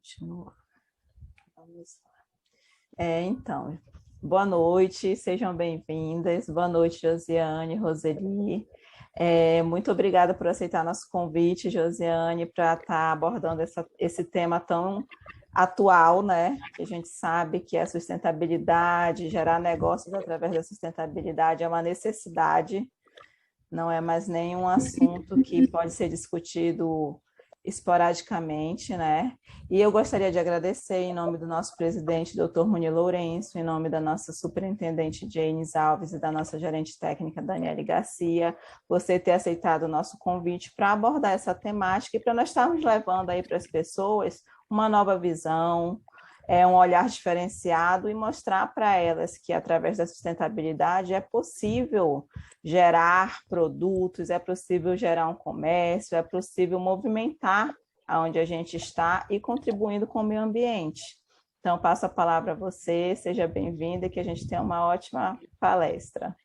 Continua. Vamos lá. Então, boa noite, sejam bem-vindas. Boa noite, Josiane, Roseli. Muito obrigada por aceitar nosso convite, Josiane, para estar abordando esse tema tão atual, né? Que a gente sabe que a sustentabilidade, gerar negócios através da sustentabilidade é uma necessidade, não é mais nenhum assunto que pode ser discutido esporadicamente, né? E eu gostaria de agradecer em nome do nosso presidente, Dr. Rony Lourenço, em nome da nossa superintendente Janes Alves e da nossa gerente técnica Daniele Garcia, você ter aceitado o nosso convite para abordar essa temática e para nós estarmos levando aí para as pessoas uma nova visão, um olhar diferenciado e mostrar para elas que através da sustentabilidade é possível gerar produtos, é possível gerar um comércio, é possível movimentar onde a gente está e contribuindo com o meio ambiente. Então, passo a palavra a você, seja bem-vinda e que a gente tenha uma ótima palestra.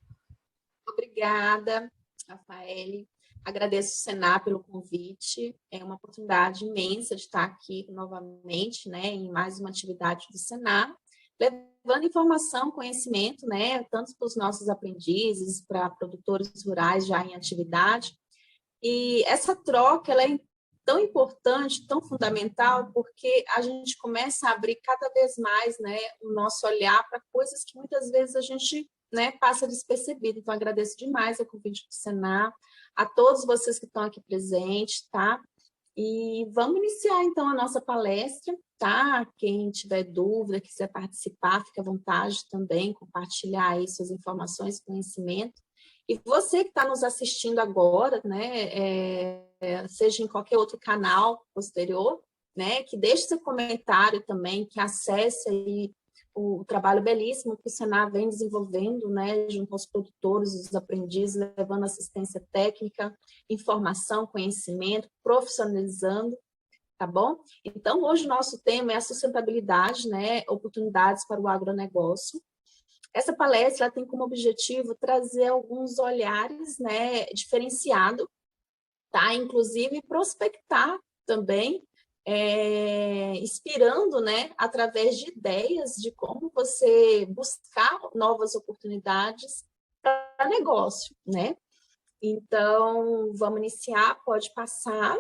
Obrigada, Rafaele. Agradeço o Senar pelo convite. É uma oportunidade imensa de estar aqui novamente, né, em mais uma atividade do Senar, levando informação, conhecimento, né, tanto para os nossos aprendizes, para produtores rurais já em atividade. E essa troca, ela é tão importante, tão fundamental, porque a gente começa a abrir cada vez mais, né, o nosso olhar para coisas que muitas vezes a gente, né, passa despercebido. Então, agradeço demais o convite do Senar, a todos vocês que estão aqui presentes, tá? E vamos iniciar, então, a nossa palestra, tá? Quem tiver dúvida, quiser participar, fique à vontade também, compartilhar aí suas informações, conhecimento. E você que está nos assistindo agora, né, seja em qualquer outro canal posterior, né, que deixe seu comentário também, que acesse aí o trabalho belíssimo que o Senar vem desenvolvendo, né, junto aos produtores, os aprendizes, levando assistência técnica, informação, conhecimento, profissionalizando, tá bom? Então, hoje o nosso tema é a sustentabilidade, né, oportunidades para o agronegócio. Essa palestra tem como objetivo trazer alguns olhares, né, diferenciados, tá? Inclusive prospectar também, inspirando, né, através de ideias de como você buscar novas oportunidades para negócio, né? Então, vamos iniciar, pode passar.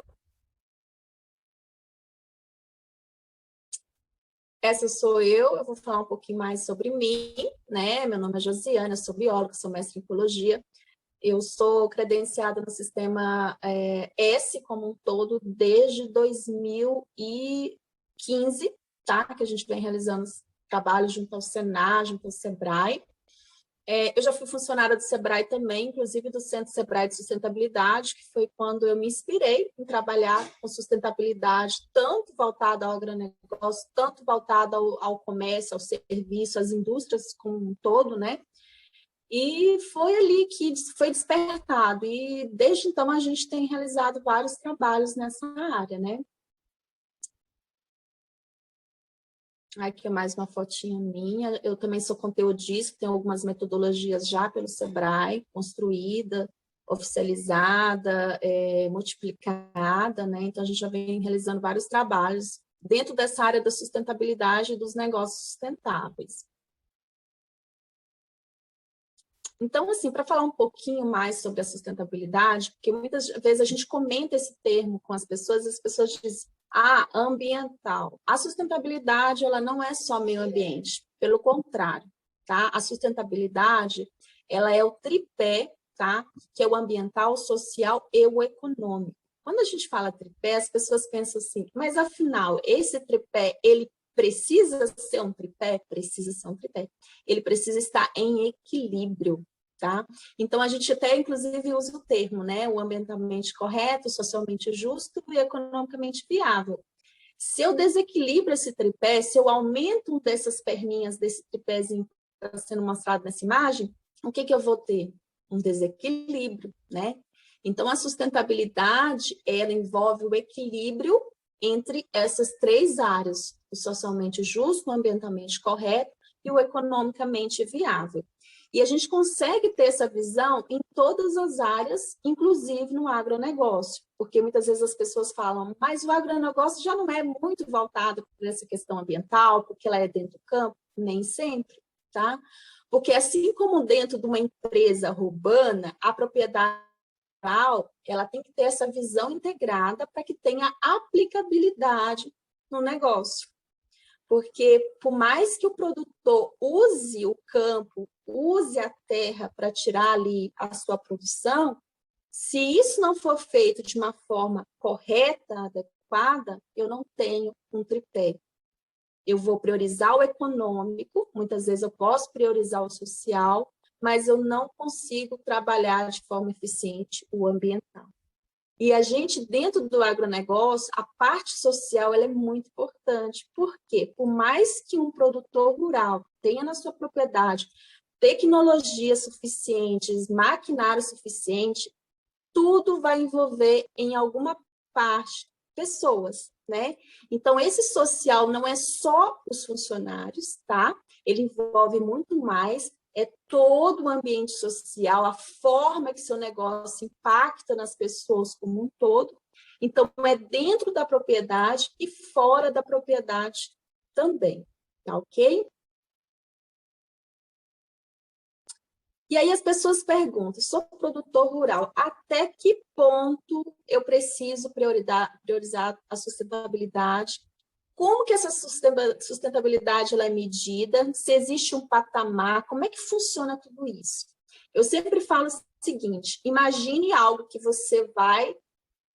Essa sou eu vou falar um pouquinho mais sobre mim, né? Meu nome é Josiane, eu sou bióloga, sou mestre em ecologia. Eu sou credenciada no sistema S como um todo desde 2015, tá? Que a gente vem realizando trabalho junto ao Senar, junto ao Sebrae. Eu já fui funcionária do Sebrae também, inclusive do Centro Sebrae de Sustentabilidade, que foi quando eu me inspirei em trabalhar com sustentabilidade, tanto voltada ao agronegócio, tanto voltada ao comércio, ao serviço, às indústrias como um todo, né? E foi ali que foi despertado, e desde então a gente tem realizado vários trabalhos nessa área, né? Aqui é mais uma fotinha minha. Eu também sou conteudista, tenho algumas metodologias já pelo Sebrae, construída, oficializada, multiplicada, né? Então, a gente já vem realizando vários trabalhos dentro dessa área da sustentabilidade e dos negócios sustentáveis. Então, assim, para falar um pouquinho mais sobre a sustentabilidade, porque muitas vezes a gente comenta esse termo com as pessoas dizem, ambiental. A sustentabilidade, ela não é só meio ambiente, pelo contrário, tá? A sustentabilidade, ela é o tripé, tá? Que é o ambiental, o social e o econômico. Quando a gente fala tripé, as pessoas pensam assim, mas afinal, esse tripé, ele precisa ser um tripé? Precisa ser um tripé. Ele precisa estar em equilíbrio, tá? Então, a gente até, inclusive, usa o termo, né? O ambientalmente correto, socialmente justo e economicamente viável. Se eu desequilibro esse tripé, se eu aumento dessas perninhas desse tripézinho que está sendo mostrado nessa imagem, o que eu vou ter? Um desequilíbrio, né? Então, a sustentabilidade, ela envolve o equilíbrio entre essas três áreas, o socialmente justo, o ambientalmente correto e o economicamente viável. E a gente consegue ter essa visão em todas as áreas, inclusive no agronegócio, porque muitas vezes as pessoas falam, mas o agronegócio já não é muito voltado para essa questão ambiental, porque ela é dentro do campo, nem sempre, tá? Porque assim como dentro de uma empresa urbana, a propriedade rural, ela tem que ter essa visão integrada para que tenha aplicabilidade no negócio. Porque por mais que o produtor use o campo, use a terra para tirar ali a sua produção, se isso não for feito de uma forma correta, adequada, eu não tenho um tripé. Eu vou priorizar o econômico, muitas vezes eu posso priorizar o social, mas eu não consigo trabalhar de forma eficiente o ambiental. E a gente, dentro do agronegócio, a parte social ela é muito importante. Por quê? Por mais que um produtor rural tenha na sua propriedade tecnologias suficientes, maquinário suficiente, tudo vai envolver em alguma parte pessoas, né? Então, esse social não é só os funcionários, tá? Ele envolve muito mais, é todo o ambiente social, a forma que seu negócio impacta nas pessoas como um todo. Então, é dentro da propriedade e fora da propriedade também, tá ok? E aí as pessoas perguntam, sou produtor rural, até que ponto eu preciso priorizar a sustentabilidade? Como que essa sustentabilidade ela é medida? Se existe um patamar, como é que funciona tudo isso? Eu sempre falo o seguinte, imagine algo que você vai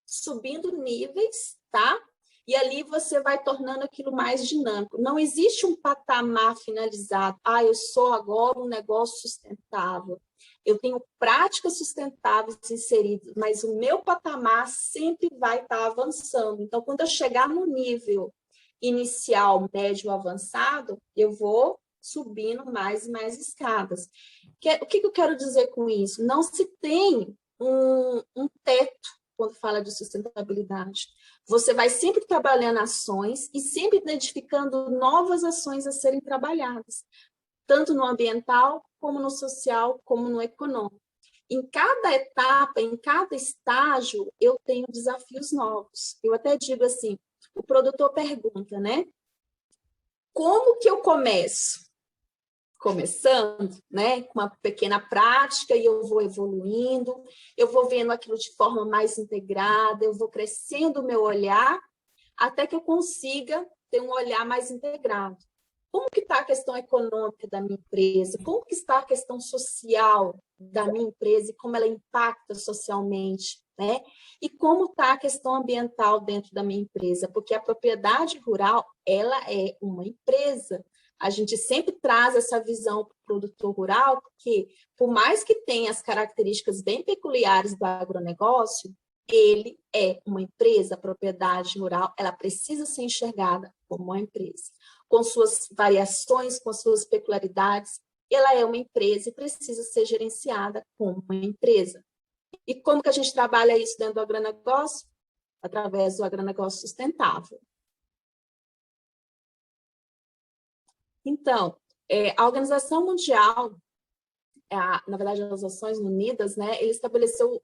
subindo níveis, tá? E ali você vai tornando aquilo mais dinâmico. Não existe um patamar finalizado. Ah, eu sou agora um negócio sustentável. Eu tenho práticas sustentáveis inseridas, mas o meu patamar sempre vai estar avançando. Então, quando eu chegar no nível inicial, médio, avançado, eu vou subindo mais e mais escadas. O que eu quero dizer com isso? Não se tem um teto quando fala de sustentabilidade. Você vai sempre trabalhando ações e sempre identificando novas ações a serem trabalhadas, tanto no ambiental, como no social, como no econômico. Em cada etapa, em cada estágio, eu tenho desafios novos. Eu até digo assim, o produtor pergunta, né? Como que eu começo? Começando, né, com uma pequena prática e eu vou evoluindo, eu vou vendo aquilo de forma mais integrada, eu vou crescendo o meu olhar até que eu consiga ter um olhar mais integrado. Como que está a questão econômica da minha empresa? Como que está a questão social da minha empresa e como ela impacta socialmente, né? E como está a questão ambiental dentro da minha empresa? Porque a propriedade rural, ela é uma empresa. A gente sempre traz essa visão para o produtor rural, porque por mais que tenha as características bem peculiares do agronegócio, ele é uma empresa, a propriedade rural, ela precisa ser enxergada como uma empresa, com suas variações, com suas peculiaridades, ela é uma empresa e precisa ser gerenciada como uma empresa. E como que a gente trabalha isso dentro do agronegócio? Através do agronegócio sustentável. Então, a Organização Mundial, na verdade, as Nações Unidas, né, ele estabeleceu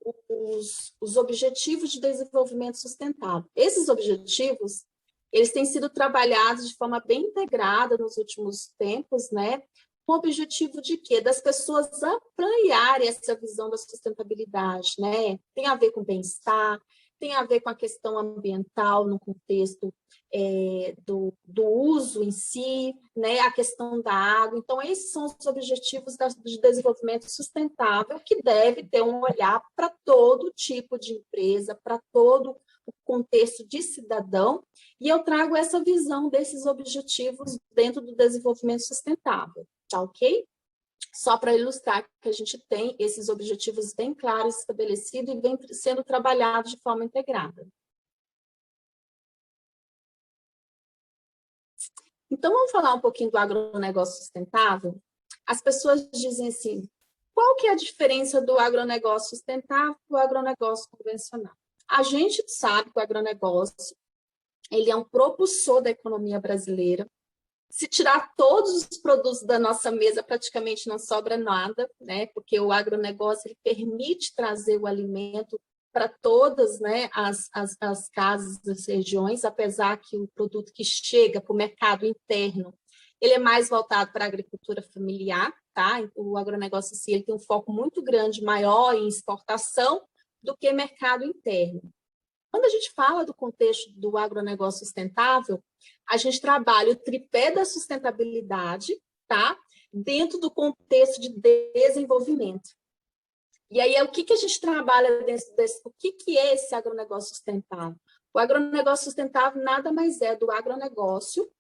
os Objetivos de Desenvolvimento Sustentável. Esses objetivos, eles têm sido trabalhados de forma bem integrada nos últimos tempos, né, com o objetivo de quê? Das pessoas ampliarem essa visão da sustentabilidade, né? Tem a ver com bem-estar, tem a ver com a questão ambiental no contexto do uso em si, né? A questão da água. Então, esses são os objetivos de desenvolvimento sustentável, que deve ter um olhar para todo tipo de empresa, para todo o contexto de cidadão, e eu trago essa visão desses objetivos dentro do desenvolvimento sustentável, tá ok? Só para ilustrar que a gente tem esses objetivos bem claros, estabelecidos e vem sendo trabalhados de forma integrada. Então, vamos falar um pouquinho do agronegócio sustentável? As pessoas dizem assim, qual que é a diferença do agronegócio sustentável e do agronegócio convencional? A gente sabe que o agronegócio ele é um propulsor da economia brasileira, Se tirar todos os produtos da nossa mesa, praticamente não sobra nada, né? Porque o agronegócio ele permite trazer o alimento para todas, né, as casas das regiões, apesar que o produto que chega para o mercado interno, ele é mais voltado para a agricultura familiar, tá? O agronegócio em si, ele tem um foco muito grande, maior em exportação do que mercado interno. Quando a gente fala do contexto do agronegócio sustentável, a gente trabalha o tripé da sustentabilidade, tá? Dentro do contexto de desenvolvimento. E aí, o que a gente trabalha dentro desse... O que é esse agronegócio sustentável? O agronegócio sustentável nada mais é do agronegócio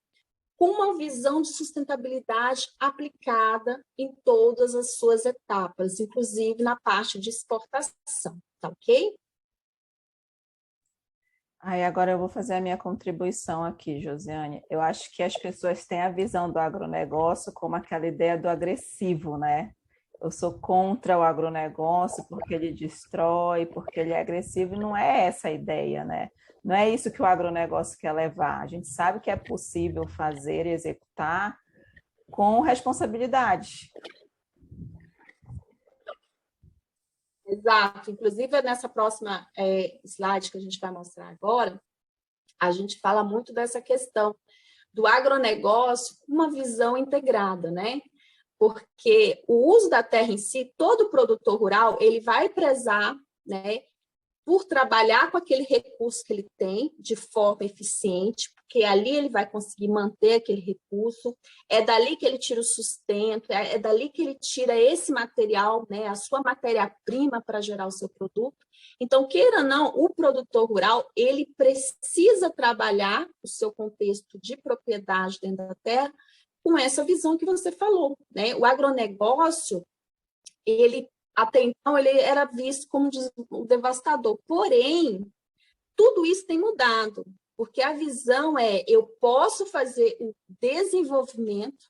com uma visão de sustentabilidade aplicada em todas as suas etapas, inclusive na parte de exportação, tá ok? Aí agora eu vou fazer a minha contribuição aqui, Josiane. Eu acho que as pessoas têm a visão do agronegócio como aquela ideia do agressivo, né? Eu sou contra o agronegócio porque ele destrói, porque ele é agressivo, e não é essa a ideia, né? Não é isso que o agronegócio quer levar. A gente sabe que é possível fazer e executar com responsabilidade. Exato. Inclusive, nessa próxima slide que a gente vai mostrar agora, a gente fala muito dessa questão do agronegócio com uma visão integrada, né? Porque o uso da terra em si, todo produtor rural, ele vai prezar, né, por trabalhar com aquele recurso que ele tem de forma eficiente, porque ali ele vai conseguir manter aquele recurso, é dali que ele tira o sustento, é dali que ele tira esse material, né, a sua matéria-prima para gerar o seu produto. Então, queira ou não, o produtor rural, ele precisa trabalhar o seu contexto de propriedade dentro da terra com essa visão que você falou, né? O agronegócio, ele até então ele era visto como um devastador. Porém, tudo isso tem mudado, porque a visão é eu posso fazer o desenvolvimento,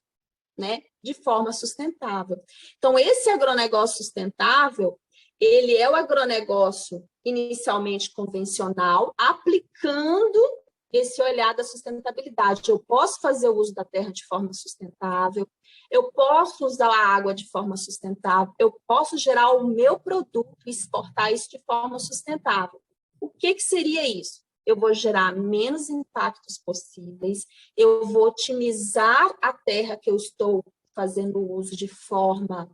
né, de forma sustentável. Então, esse agronegócio sustentável, ele é o agronegócio inicialmente convencional, aplicando esse olhar da sustentabilidade. Eu posso fazer o uso da terra de forma sustentável, eu posso usar a água de forma sustentável, eu posso gerar o meu produto e exportar isso de forma sustentável. O que seria isso? Eu vou gerar menos impactos possíveis, eu vou otimizar a terra que eu estou fazendo uso de forma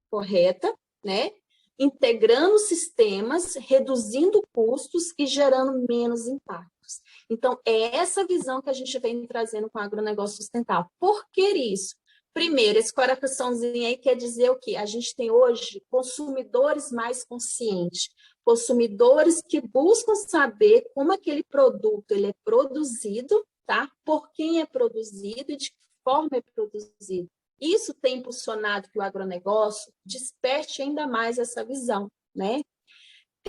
correta, né? Integrando sistemas, reduzindo custos e gerando menos impactos. Então, é essa visão que a gente vem trazendo com o agronegócio sustentável. Por que isso? Primeiro, esse coraçãozinho aí quer dizer o quê? A gente tem hoje consumidores mais conscientes, consumidores que buscam saber como aquele produto ele é produzido, tá? Por quem é produzido e de que forma é produzido. Isso tem impulsionado que o agronegócio desperte ainda mais essa visão, né?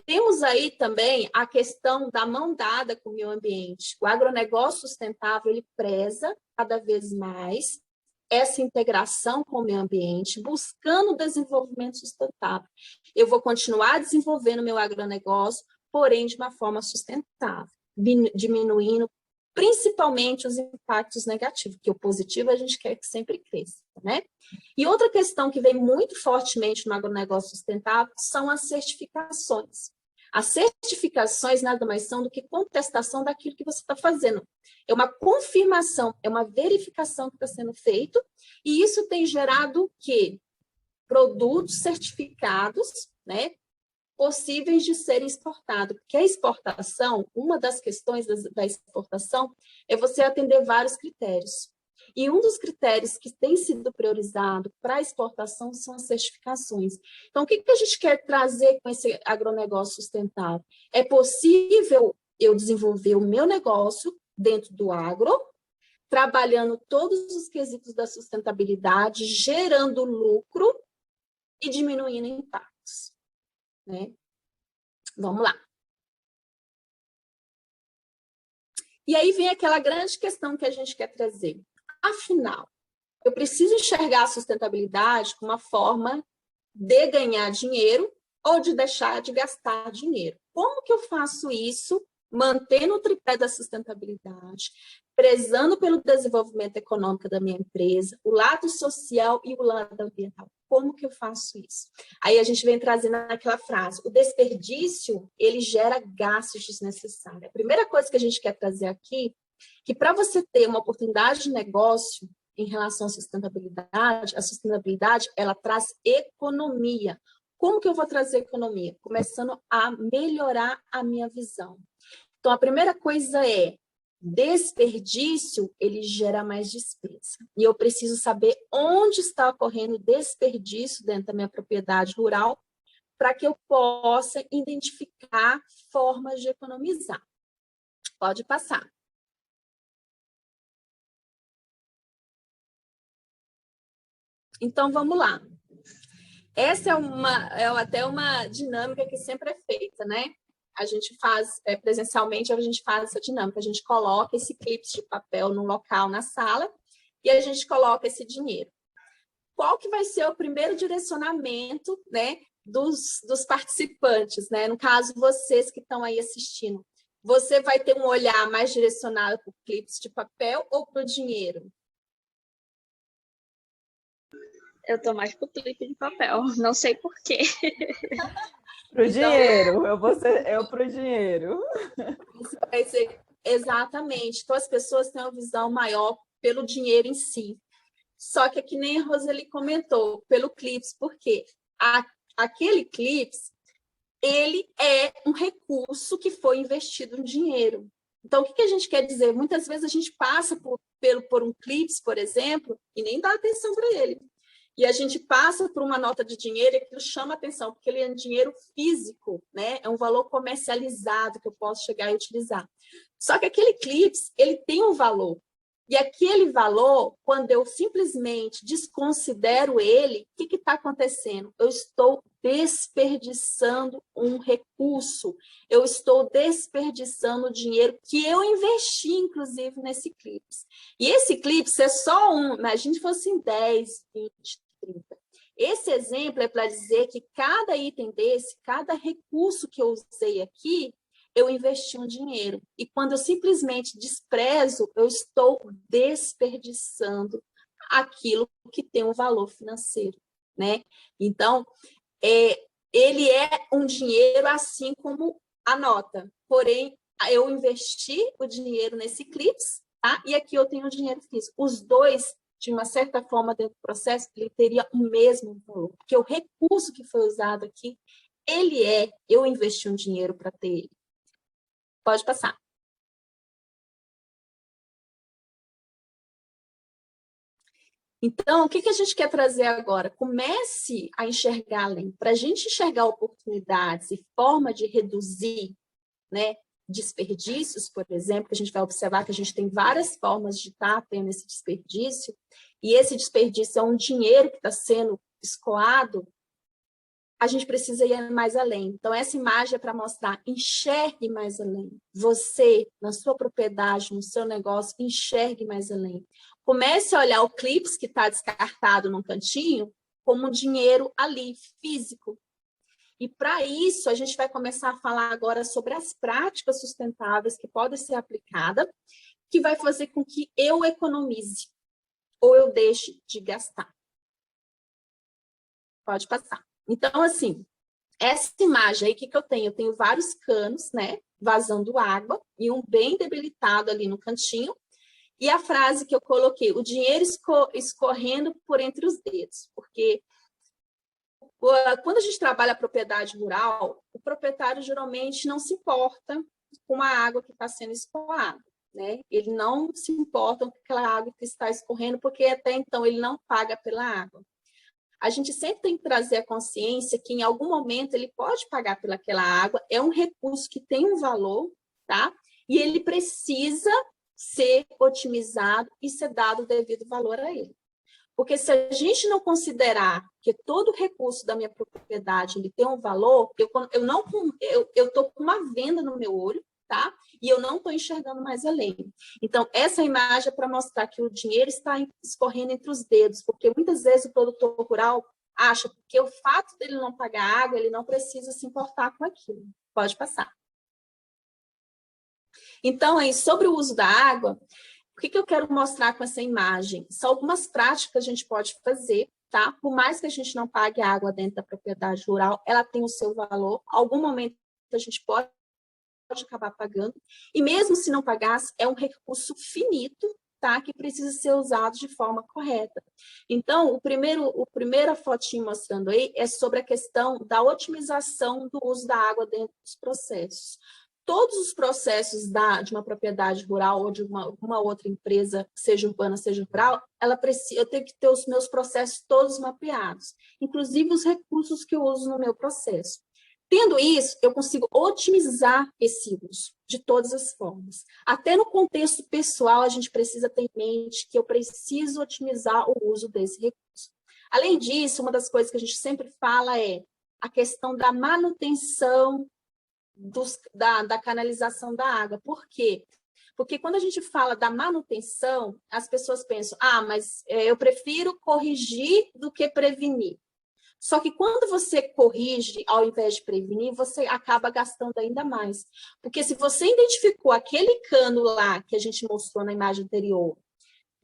Temos aí também a questão da mão dada com o meio ambiente. O agronegócio sustentável, ele preza cada vez mais essa integração com o meio ambiente, buscando o desenvolvimento sustentável. Eu vou continuar desenvolvendo meu agronegócio, porém de uma forma sustentável, diminuindo principalmente os impactos negativos, porque o positivo a gente quer que sempre cresça, né? E outra questão que vem muito fortemente no agronegócio sustentável são as certificações. As certificações nada mais são do que contestação daquilo que você está fazendo. É uma confirmação, é uma verificação que está sendo feito, e isso tem gerado o quê? Produtos certificados, né? Possíveis de serem exportados. Porque a exportação, uma das questões da exportação é você atender vários critérios. E um dos critérios que tem sido priorizado para a exportação são as certificações. Então, o que a gente quer trazer com esse agronegócio sustentável? É possível eu desenvolver o meu negócio dentro do agro, trabalhando todos os quesitos da sustentabilidade, gerando lucro e diminuindo impactos, né? Vamos lá. E aí vem aquela grande questão que a gente quer trazer. Afinal, eu preciso enxergar a sustentabilidade como uma forma de ganhar dinheiro ou de deixar de gastar dinheiro. Como que eu faço isso, mantendo o tripé da sustentabilidade, prezando pelo desenvolvimento econômico da minha empresa, o lado social e o lado ambiental. Como que eu faço isso? Aí a gente vem trazendo aquela frase, o desperdício, ele gera gastos desnecessários. A primeira coisa que a gente quer trazer aqui, que para você ter uma oportunidade de negócio em relação à sustentabilidade, a sustentabilidade, ela traz economia. Como que eu vou trazer economia? Começando a melhorar a minha visão. Então, a primeira coisa é, desperdício, ele gera mais despesa. E eu preciso saber onde está ocorrendo desperdício dentro da minha propriedade rural para que eu possa identificar formas de economizar. Pode passar. Então, vamos lá. Essa é até uma dinâmica que sempre é feita, né? A gente faz, presencialmente, a gente faz essa dinâmica. A gente coloca esse clipe de papel no local, na sala, e a gente coloca esse dinheiro. Qual que vai ser o primeiro direcionamento, né, dos participantes, né? No caso, vocês que estão aí assistindo. Você vai ter um olhar mais direcionado para o clipe de papel ou para o dinheiro? Eu tô mais pro clipe de papel, não sei por quê. Pro dinheiro, eu pro dinheiro. Isso vai ser exatamente. Então, as pessoas têm uma visão maior pelo dinheiro em si. Só que, que nem a Roseli comentou, pelo clips, porque aquele clips, ele é um recurso que foi investido em dinheiro. Então, o que a gente quer dizer? Muitas vezes a gente passa por um clips, por exemplo, e nem dá atenção para ele. E a gente passa por uma nota de dinheiro e aquilo chama atenção, porque ele é um dinheiro físico, né? É um valor comercializado que eu posso chegar e utilizar. Só que aquele clips, ele tem um valor. E aquele valor, quando eu simplesmente desconsidero ele, o que está acontecendo? Eu estou desperdiçando um recurso. Eu estou desperdiçando o dinheiro que eu investi, inclusive, nesse clips. E esse clips é só um, imagine se fossem 10, 20, 30. Esse exemplo é para dizer que cada item desse, cada recurso que eu usei aqui, eu investi um dinheiro. E quando eu simplesmente desprezo, eu estou desperdiçando aquilo que tem um valor financeiro, né? Então, ele é um dinheiro assim como a nota. Porém, eu investi o dinheiro nesse clips, tá? E aqui eu tenho o dinheiro físico. Os dois, de uma certa forma, dentro do processo, ele teria o mesmo valor. Porque o recurso que foi usado aqui, eu investi um dinheiro para ter ele. Pode passar. Então, o que a gente quer trazer agora? Comece a enxergar além. Para a gente enxergar oportunidades e forma de reduzir, né, desperdícios, por exemplo, que a gente vai observar que a gente tem várias formas de estar tendo esse desperdício, e esse desperdício é um dinheiro que está sendo escoado, a gente precisa ir mais além. Então, essa imagem é para mostrar, enxergue mais além. Você, na sua propriedade, no seu negócio, enxergue mais além. Comece a olhar o clips que está descartado num cantinho como dinheiro ali, físico. E para isso, a gente vai começar a falar agora sobre as práticas sustentáveis que podem ser aplicadas, que vai fazer com que eu economize ou eu deixe de gastar. Pode passar. Então, assim, essa imagem aí, o que eu tenho? Eu tenho vários canos, né, vazando água, e um bem debilitado ali no cantinho, e a frase que eu coloquei, o dinheiro escorrendo por entre os dedos, porque quando a gente trabalha a propriedade rural, o proprietário geralmente não se importa com a água que está sendo escoada, né? Ele não se importa com aquela água que está escorrendo, porque até então ele não paga pela água. A gente sempre tem que trazer a consciência que em algum momento ele pode pagar pelaquela água, é um recurso que tem um valor, tá? E ele precisa ser otimizado e ser dado o devido valor a ele. Porque se a gente não considerar que todo recurso da minha propriedade ele tem um valor, eu estou com uma venda no meu olho, tá? E eu não estou enxergando mais além. Então, essa imagem é para mostrar que o dinheiro está escorrendo entre os dedos, porque muitas vezes o produtor rural acha que o fato dele não pagar água, ele não precisa se importar com aquilo. Pode passar. Então, aí, sobre o uso da água, O que eu quero mostrar com essa imagem? São algumas práticas que a gente pode fazer, tá? Por mais que a gente não pague água dentro da propriedade rural, ela tem o seu valor. Algum momento a gente pode acabar pagando. E mesmo se não pagasse, é um recurso finito, tá? Que precisa ser usado de forma correta. Então, o primeira fotinho mostrando aí é sobre a questão da otimização do uso da água dentro dos processos. Todos os processos de uma propriedade rural ou de uma outra empresa, seja urbana, seja rural, eu tenho que ter os meus processos todos mapeados, inclusive os recursos que eu uso no meu processo. Tendo isso, eu consigo otimizar esse uso de todas as formas. Até no contexto pessoal, a gente precisa ter em mente que eu preciso otimizar o uso desse recurso. Além disso, uma das coisas que a gente sempre fala é a questão da manutenção da canalização da água. Por quê? Porque quando a gente fala da manutenção, as pessoas pensam, mas eu prefiro corrigir do que prevenir. Só que quando você corrige, ao invés de prevenir, você acaba gastando ainda mais. Porque se você identificou aquele cano lá que a gente mostrou na imagem anterior,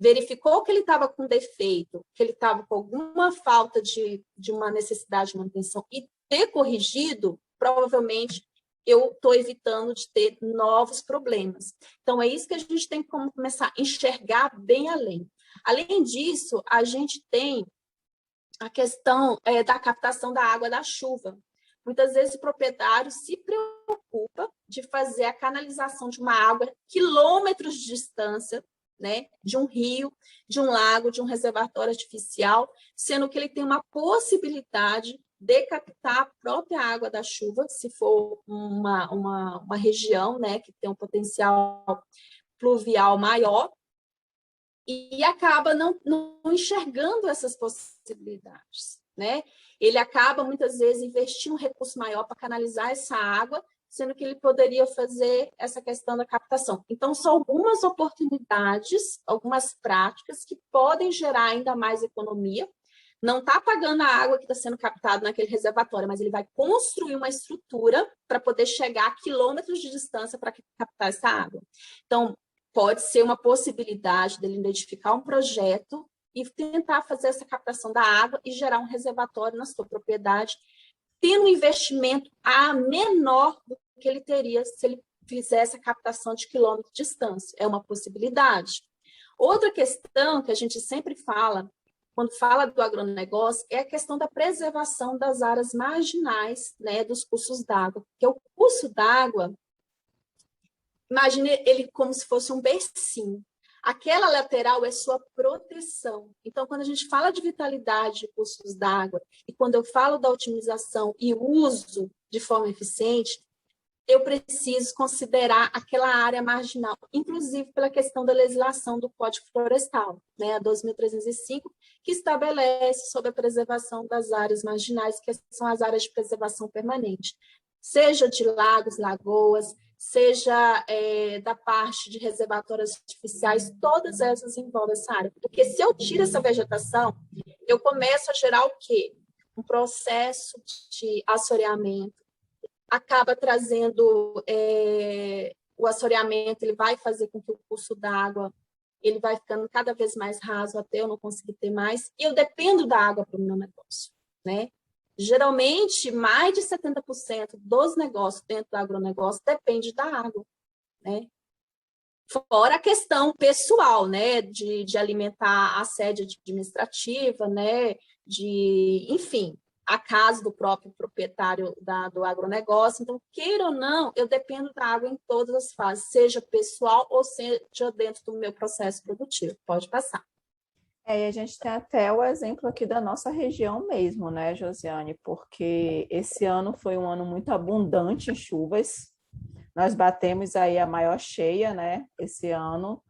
verificou que ele estava com defeito, que ele estava com alguma falta de uma necessidade de manutenção e ter corrigido, provavelmente eu estou evitando de ter novos problemas. Então, é isso que a gente tem que começar a enxergar bem além. Além disso, a gente tem a questão da captação da água da chuva. Muitas vezes o proprietário se preocupa de fazer a canalização de uma água quilômetros de distância, né, de um rio, de um lago, de um reservatório artificial, sendo que ele tem uma possibilidade de captar a própria água da chuva, se for uma região, né, que tem um potencial pluvial maior, e acaba não enxergando essas possibilidades, né? Ele acaba, muitas vezes, investindo um recurso maior para canalizar essa água, sendo que ele poderia fazer essa questão da captação. Então, são algumas oportunidades, algumas práticas que podem gerar ainda mais economia. Não está pagando a água que está sendo captada naquele reservatório, mas ele vai construir uma estrutura para poder chegar a quilômetros de distância para captar essa água. Então, pode ser uma possibilidade dele identificar um projeto e tentar fazer essa captação da água e gerar um reservatório na sua propriedade, tendo um investimento menor do que ele teria se ele fizesse a captação de quilômetros de distância. É uma possibilidade. Outra questão que a gente sempre fala, quando fala do agronegócio, é a questão da preservação das áreas marginais, né, dos cursos d'água. Porque o curso d'água, imagine ele como se fosse um bercinho. Aquela lateral é sua proteção. Então, quando a gente fala de vitalidade de cursos d'água, e quando eu falo da otimização e uso de forma eficiente, eu preciso considerar aquela área marginal, inclusive pela questão da legislação do Código Florestal, né, a 2.305, que estabelece sobre a preservação das áreas marginais, que são as áreas de preservação permanente, seja de lagos, lagoas, seja da parte de reservatórios artificiais, todas essas envolvem essa área. Porque se eu tiro essa vegetação, eu começo a gerar o quê? Um processo de assoreamento, acaba trazendo o assoreamento, ele vai fazer com que o curso d'água ele vai ficando cada vez mais raso até eu não conseguir ter mais, e eu dependo da água para o meu negócio, né? Geralmente, mais de 70% dos negócios dentro do agronegócio depende da água, né? Fora a questão pessoal, né? De alimentar a sede administrativa, né? Enfim, a casa do próprio proprietário do agronegócio. Então, queira ou não, eu dependo da água em todas as fases, seja pessoal ou seja dentro do meu processo produtivo. Pode passar. E a gente tem até o exemplo aqui da nossa região mesmo, né, Josiane? Porque esse ano foi um ano muito abundante em chuvas. Nós batemos aí a maior cheia, né, esse ano.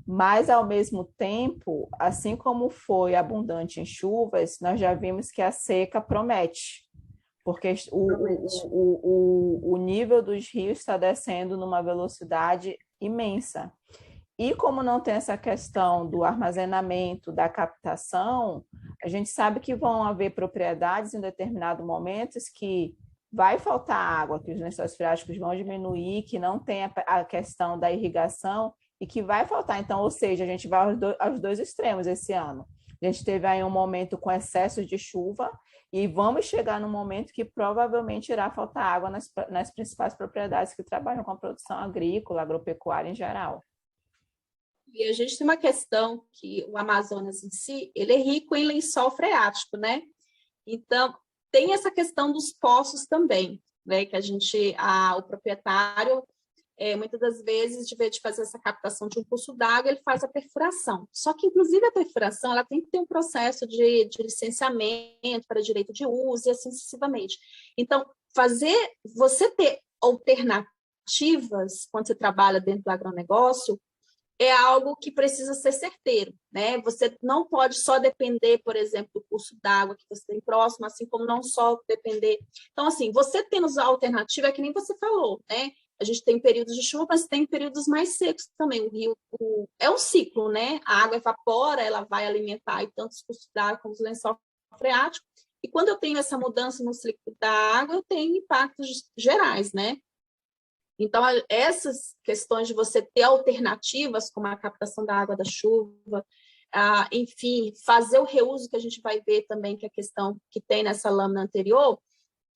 Mas, ao mesmo tempo, assim como foi abundante em chuvas, nós já vimos que a seca promete. Porque o nível dos rios está descendo numa velocidade imensa. E como não tem essa questão do armazenamento, da captação, a gente sabe que vão haver propriedades em determinados momentos que vai faltar água, que os lençóis freáticos vão diminuir, que não tem a questão da irrigação, e que vai faltar. Então, ou seja, a gente vai aos dois extremos esse ano. A gente teve aí um momento com excesso de chuva e vamos chegar num momento que provavelmente irá faltar água nas principais propriedades que trabalham com a produção agrícola, agropecuária em geral. E a gente tem uma questão que o Amazonas em si, ele é rico em lençol freático, né? Então, tem essa questão dos poços também, né? Que o proprietário, muitas das vezes, de vez de fazer essa captação de um curso d'água, ele faz a perfuração. Só que, inclusive, a perfuração ela tem que ter um processo de licenciamento para direito de uso e assim sucessivamente. Então, você ter alternativas quando você trabalha dentro do agronegócio é algo que precisa ser certeiro, né? Você não pode só depender, por exemplo, do curso d'água que você tem próximo, assim como não só depender. Então, assim, você tendo a alternativa, é que nem você falou, né? A gente tem períodos de chuva, mas tem períodos mais secos também. O rio é um ciclo, né? A água evapora, ela vai alimentar tanto os cursos d'água como os lençóis freáticos. E quando eu tenho essa mudança no ciclo da água, eu tenho impactos gerais, né? Então, essas questões de você ter alternativas, como a captação da água da chuva, enfim, fazer o reuso, que a gente vai ver também, que é a questão que tem nessa lâmina anterior,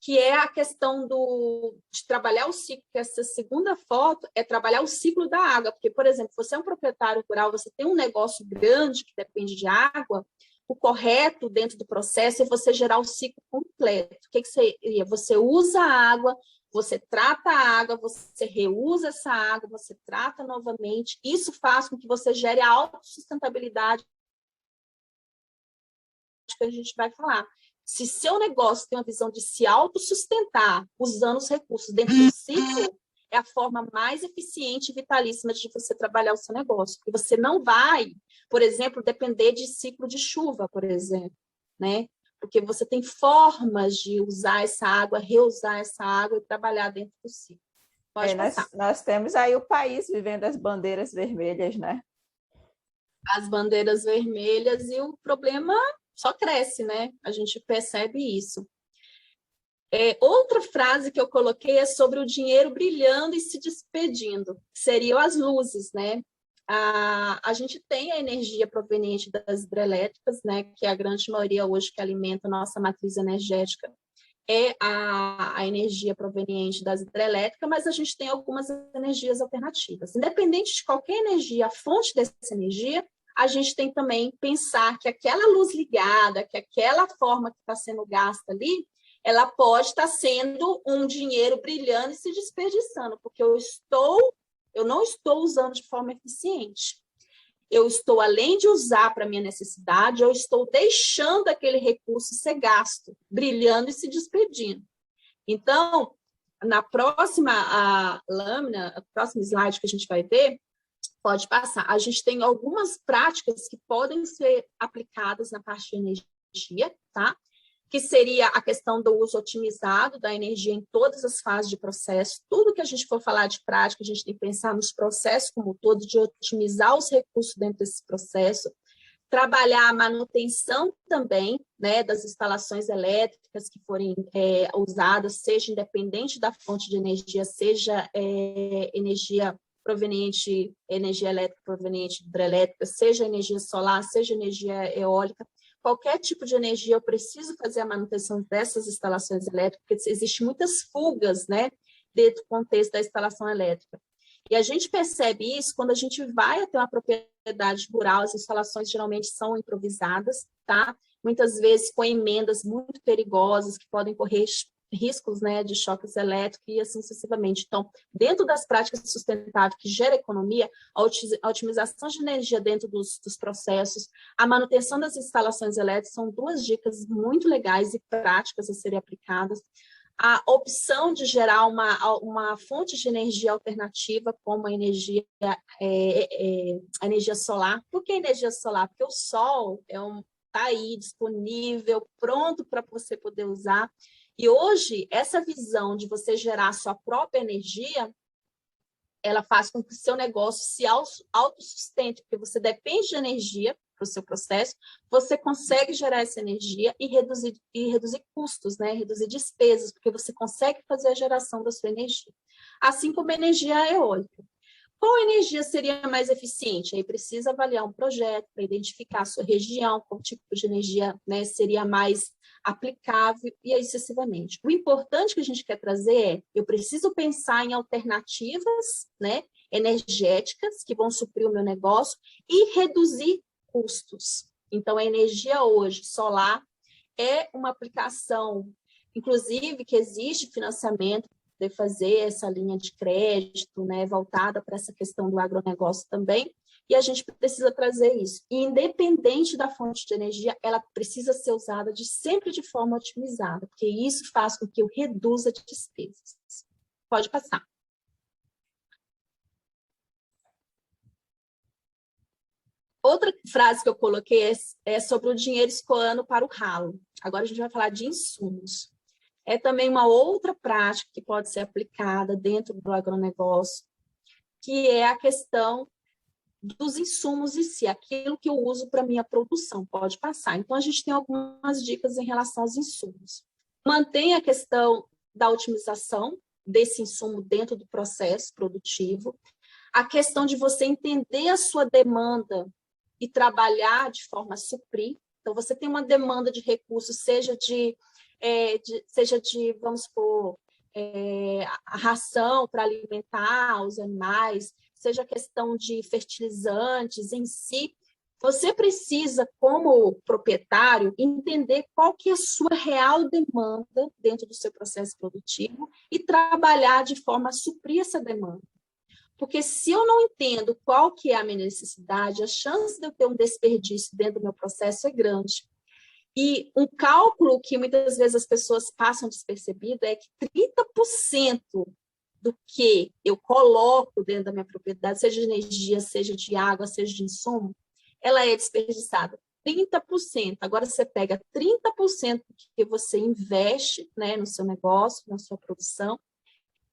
que é a questão de trabalhar o ciclo, que essa segunda foto é trabalhar o ciclo da água, porque, por exemplo, você é um proprietário rural, você tem um negócio grande que depende de água, o correto dentro do processo é você gerar o ciclo completo. O que seria? Você usa a água, você trata a água, você reusa essa água, você trata novamente. Isso faz com que você gere a autossustentabilidade que a gente vai falar. Se seu negócio tem uma visão de se autossustentar usando os recursos dentro do ciclo, é a forma mais eficiente e vitalíssima de você trabalhar o seu negócio. Porque você não vai, por exemplo, depender de ciclo de chuva, por exemplo, né? Porque você tem formas de usar essa água, reusar essa água e trabalhar dentro do ciclo. Pode passar. Nós temos aí o país vivendo as bandeiras vermelhas, né? As bandeiras vermelhas e o problema só cresce, né? A gente percebe isso. Outra frase que eu coloquei é sobre o dinheiro brilhando e se despedindo. Seriam as luzes, né? A gente tem a energia proveniente das hidrelétricas, né? Que é a grande maioria hoje que alimenta a nossa matriz energética é a energia proveniente das hidrelétricas, mas a gente tem algumas energias alternativas. Independente de qualquer energia, a fonte dessa energia, a gente tem também pensar que aquela luz ligada, que aquela forma que está sendo gasta ali, ela pode estar sendo um dinheiro brilhando e se desperdiçando, porque eu não estou usando de forma eficiente. Eu estou, além de usar para minha necessidade, eu estou deixando aquele recurso ser gasto, brilhando e se despedindo. Então, na próxima lâmina, o próximo slide que a gente vai ver, pode passar. A gente tem algumas práticas que podem ser aplicadas na parte de energia, tá? Que seria a questão do uso otimizado da energia em todas as fases de processo. Tudo que a gente for falar de prática, a gente tem que pensar nos processos como um todo, de otimizar os recursos dentro desse processo. Trabalhar a manutenção também, né, das instalações elétricas que forem usadas, seja independente da fonte de energia, seja energia elétrica proveniente de hidrelétrica, seja energia solar, seja energia eólica. Qualquer tipo de energia, eu preciso fazer a manutenção dessas instalações elétricas, porque existem muitas fugas, né, dentro do contexto da instalação elétrica. E a gente percebe isso quando a gente vai até uma propriedade rural, as instalações geralmente são improvisadas, tá? Muitas vezes com emendas muito perigosas, que podem correr riscos, né, de choques elétricos e assim sucessivamente. Então, dentro das práticas sustentáveis que gera economia, a otimização de energia dentro dos processos, a manutenção das instalações elétricas são duas dicas muito legais e práticas a serem aplicadas. A opção de gerar uma fonte de energia alternativa, como a energia solar. Por que energia solar? Porque o sol está aí disponível, pronto para você poder usar. E hoje, essa visão de você gerar sua própria energia, ela faz com que o seu negócio se autossustente, porque você depende de energia para o seu processo, você consegue gerar essa energia e reduzir custos, né? Reduzir despesas, porque você consegue fazer a geração da sua energia. Assim como a energia eólica. Qual energia seria mais eficiente? Aí precisa avaliar um projeto para identificar a sua região, qual tipo de energia, né, seria mais aplicável e aí sucessivamente. O importante que a gente quer trazer é, eu preciso pensar em alternativas, né, energéticas que vão suprir o meu negócio e reduzir custos. Então, a energia hoje solar é uma aplicação, inclusive, que existe financiamento de fazer essa linha de crédito, né, voltada para essa questão do agronegócio também, e a gente precisa trazer isso. E independente da fonte de energia, ela precisa ser usada sempre de forma otimizada, porque isso faz com que eu reduza despesas. Pode passar. Outra frase que eu coloquei é sobre o dinheiro escoando para o ralo. Agora a gente vai falar de insumos. É também uma outra prática que pode ser aplicada dentro do agronegócio, que é a questão dos insumos em si, aquilo que eu uso para minha produção, pode passar. Então, a gente tem algumas dicas em relação aos insumos. Mantenha a questão da otimização desse insumo dentro do processo produtivo, a questão de você entender a sua demanda e trabalhar de forma a suprir. Então, você tem uma demanda de recursos, seja de vamos supor, a ração para alimentar os animais, seja a questão de fertilizantes em si, você precisa, como proprietário, entender qual que é a sua real demanda dentro do seu processo produtivo e trabalhar de forma a suprir essa demanda. Porque se eu não entendo qual que é a minha necessidade, a chance de eu ter um desperdício dentro do meu processo é grande. E um cálculo que muitas vezes as pessoas passam despercebido é que 30% do que eu coloco dentro da minha propriedade, seja de energia, seja de água, seja de insumo, ela é desperdiçada. 30%. Agora você pega 30% que você investe, né, no seu negócio, na sua produção,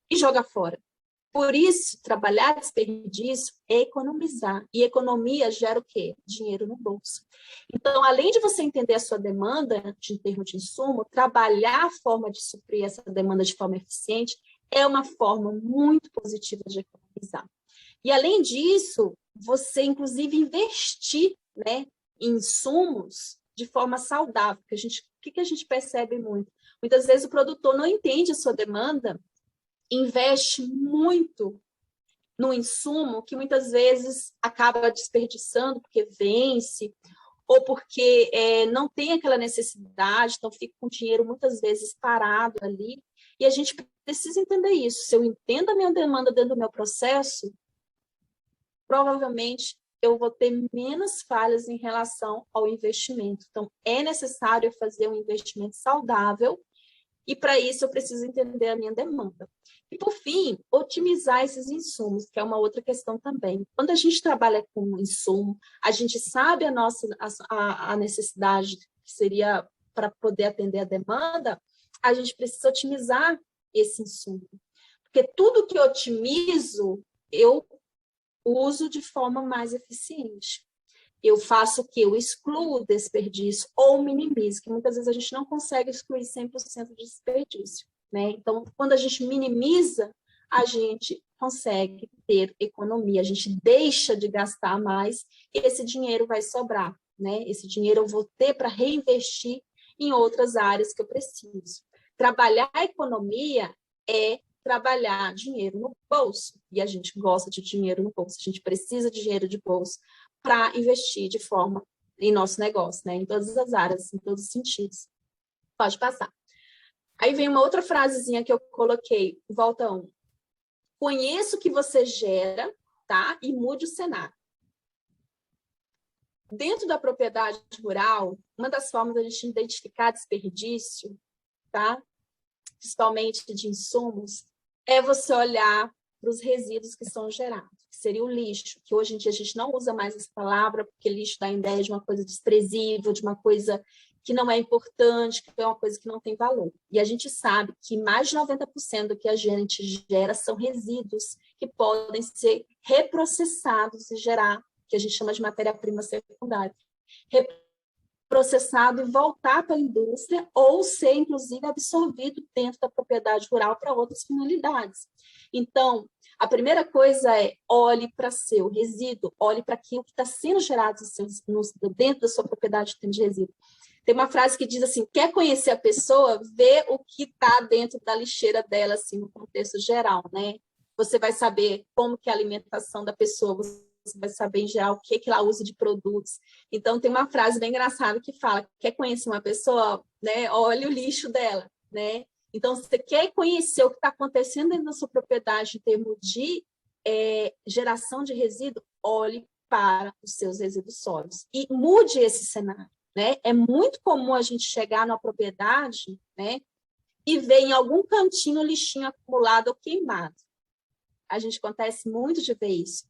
e joga fora. Por isso, trabalhar desperdício é economizar. E economia gera o quê? Dinheiro no bolso. Então, além de você entender a sua demanda em termos de insumo, trabalhar a forma de suprir essa demanda de forma eficiente é uma forma muito positiva de economizar. E, além disso, você, inclusive, investir, né, em insumos de forma saudável. O que a gente percebe muito? Muitas vezes o produtor não entende a sua demanda, investe muito no insumo que muitas vezes acaba desperdiçando porque vence ou porque não tem aquela necessidade, então fica com o dinheiro muitas vezes parado ali. E a gente precisa entender isso. Se eu entendo a minha demanda dentro do meu processo, provavelmente eu vou ter menos falhas em relação ao investimento. Então, é necessário fazer um investimento saudável e, para isso, eu preciso entender a minha demanda. E, por fim, otimizar esses insumos, que é uma outra questão também. Quando a gente trabalha com insumo, a gente sabe a necessidade que seria para poder atender a demanda, a gente precisa otimizar esse insumo. Porque tudo que eu otimizo, eu uso de forma mais eficiente. Eu faço o quê? Eu excluo o desperdício ou minimizo, que muitas vezes a gente não consegue excluir 100% de desperdício, né? Então, quando a gente minimiza, a gente consegue ter economia, a gente deixa de gastar mais e esse dinheiro vai sobrar, né? Esse dinheiro eu vou ter para reinvestir em outras áreas que eu preciso. Trabalhar a economia é trabalhar dinheiro no bolso, e a gente gosta de dinheiro no bolso, a gente precisa de dinheiro de bolso para investir de forma em nosso negócio, né? Em todas as áreas, em todos os sentidos. Pode passar. Aí vem uma outra frasezinha que eu coloquei, volta 1. Conheça o que você gera, tá? E mude o cenário. Dentro da propriedade rural, uma das formas da gente identificar desperdício, tá? Principalmente de insumos, é você olhar para os resíduos que são gerados, que seria o lixo, que hoje em dia a gente não usa mais essa palavra, porque lixo dá a ideia de uma coisa desprezível, de uma coisa que não é importante, que é uma coisa que não tem valor. E a gente sabe que mais de 90% do que a gente gera são resíduos que podem ser reprocessados e gerar, que a gente chama de matéria-prima secundária. Processado e voltar para a indústria ou ser, inclusive, absorvido dentro da propriedade rural para outras finalidades. Então, A primeira coisa é olhe para seu resíduo, olhe para aquilo que está sendo gerado dentro da sua propriedade de resíduo. Tem uma frase que diz assim, quer conhecer a pessoa, vê o que está dentro da lixeira dela, assim, no contexto geral, né? Você vai saber como que é a alimentação da pessoa, você vai saber, em geral, o que ela usa de produtos. Então, tem uma frase bem engraçada que fala, quer conhecer uma pessoa, né? Olhe o lixo dela, né? Então, se você quer conhecer o que está acontecendo dentro da sua propriedade em termos de geração de resíduo, olhe para os seus resíduos sólidos e mude esse cenário. Né? É muito comum a gente chegar numa propriedade, né, e ver em algum cantinho o lixinho acumulado ou queimado. A gente acontece muito de ver isso.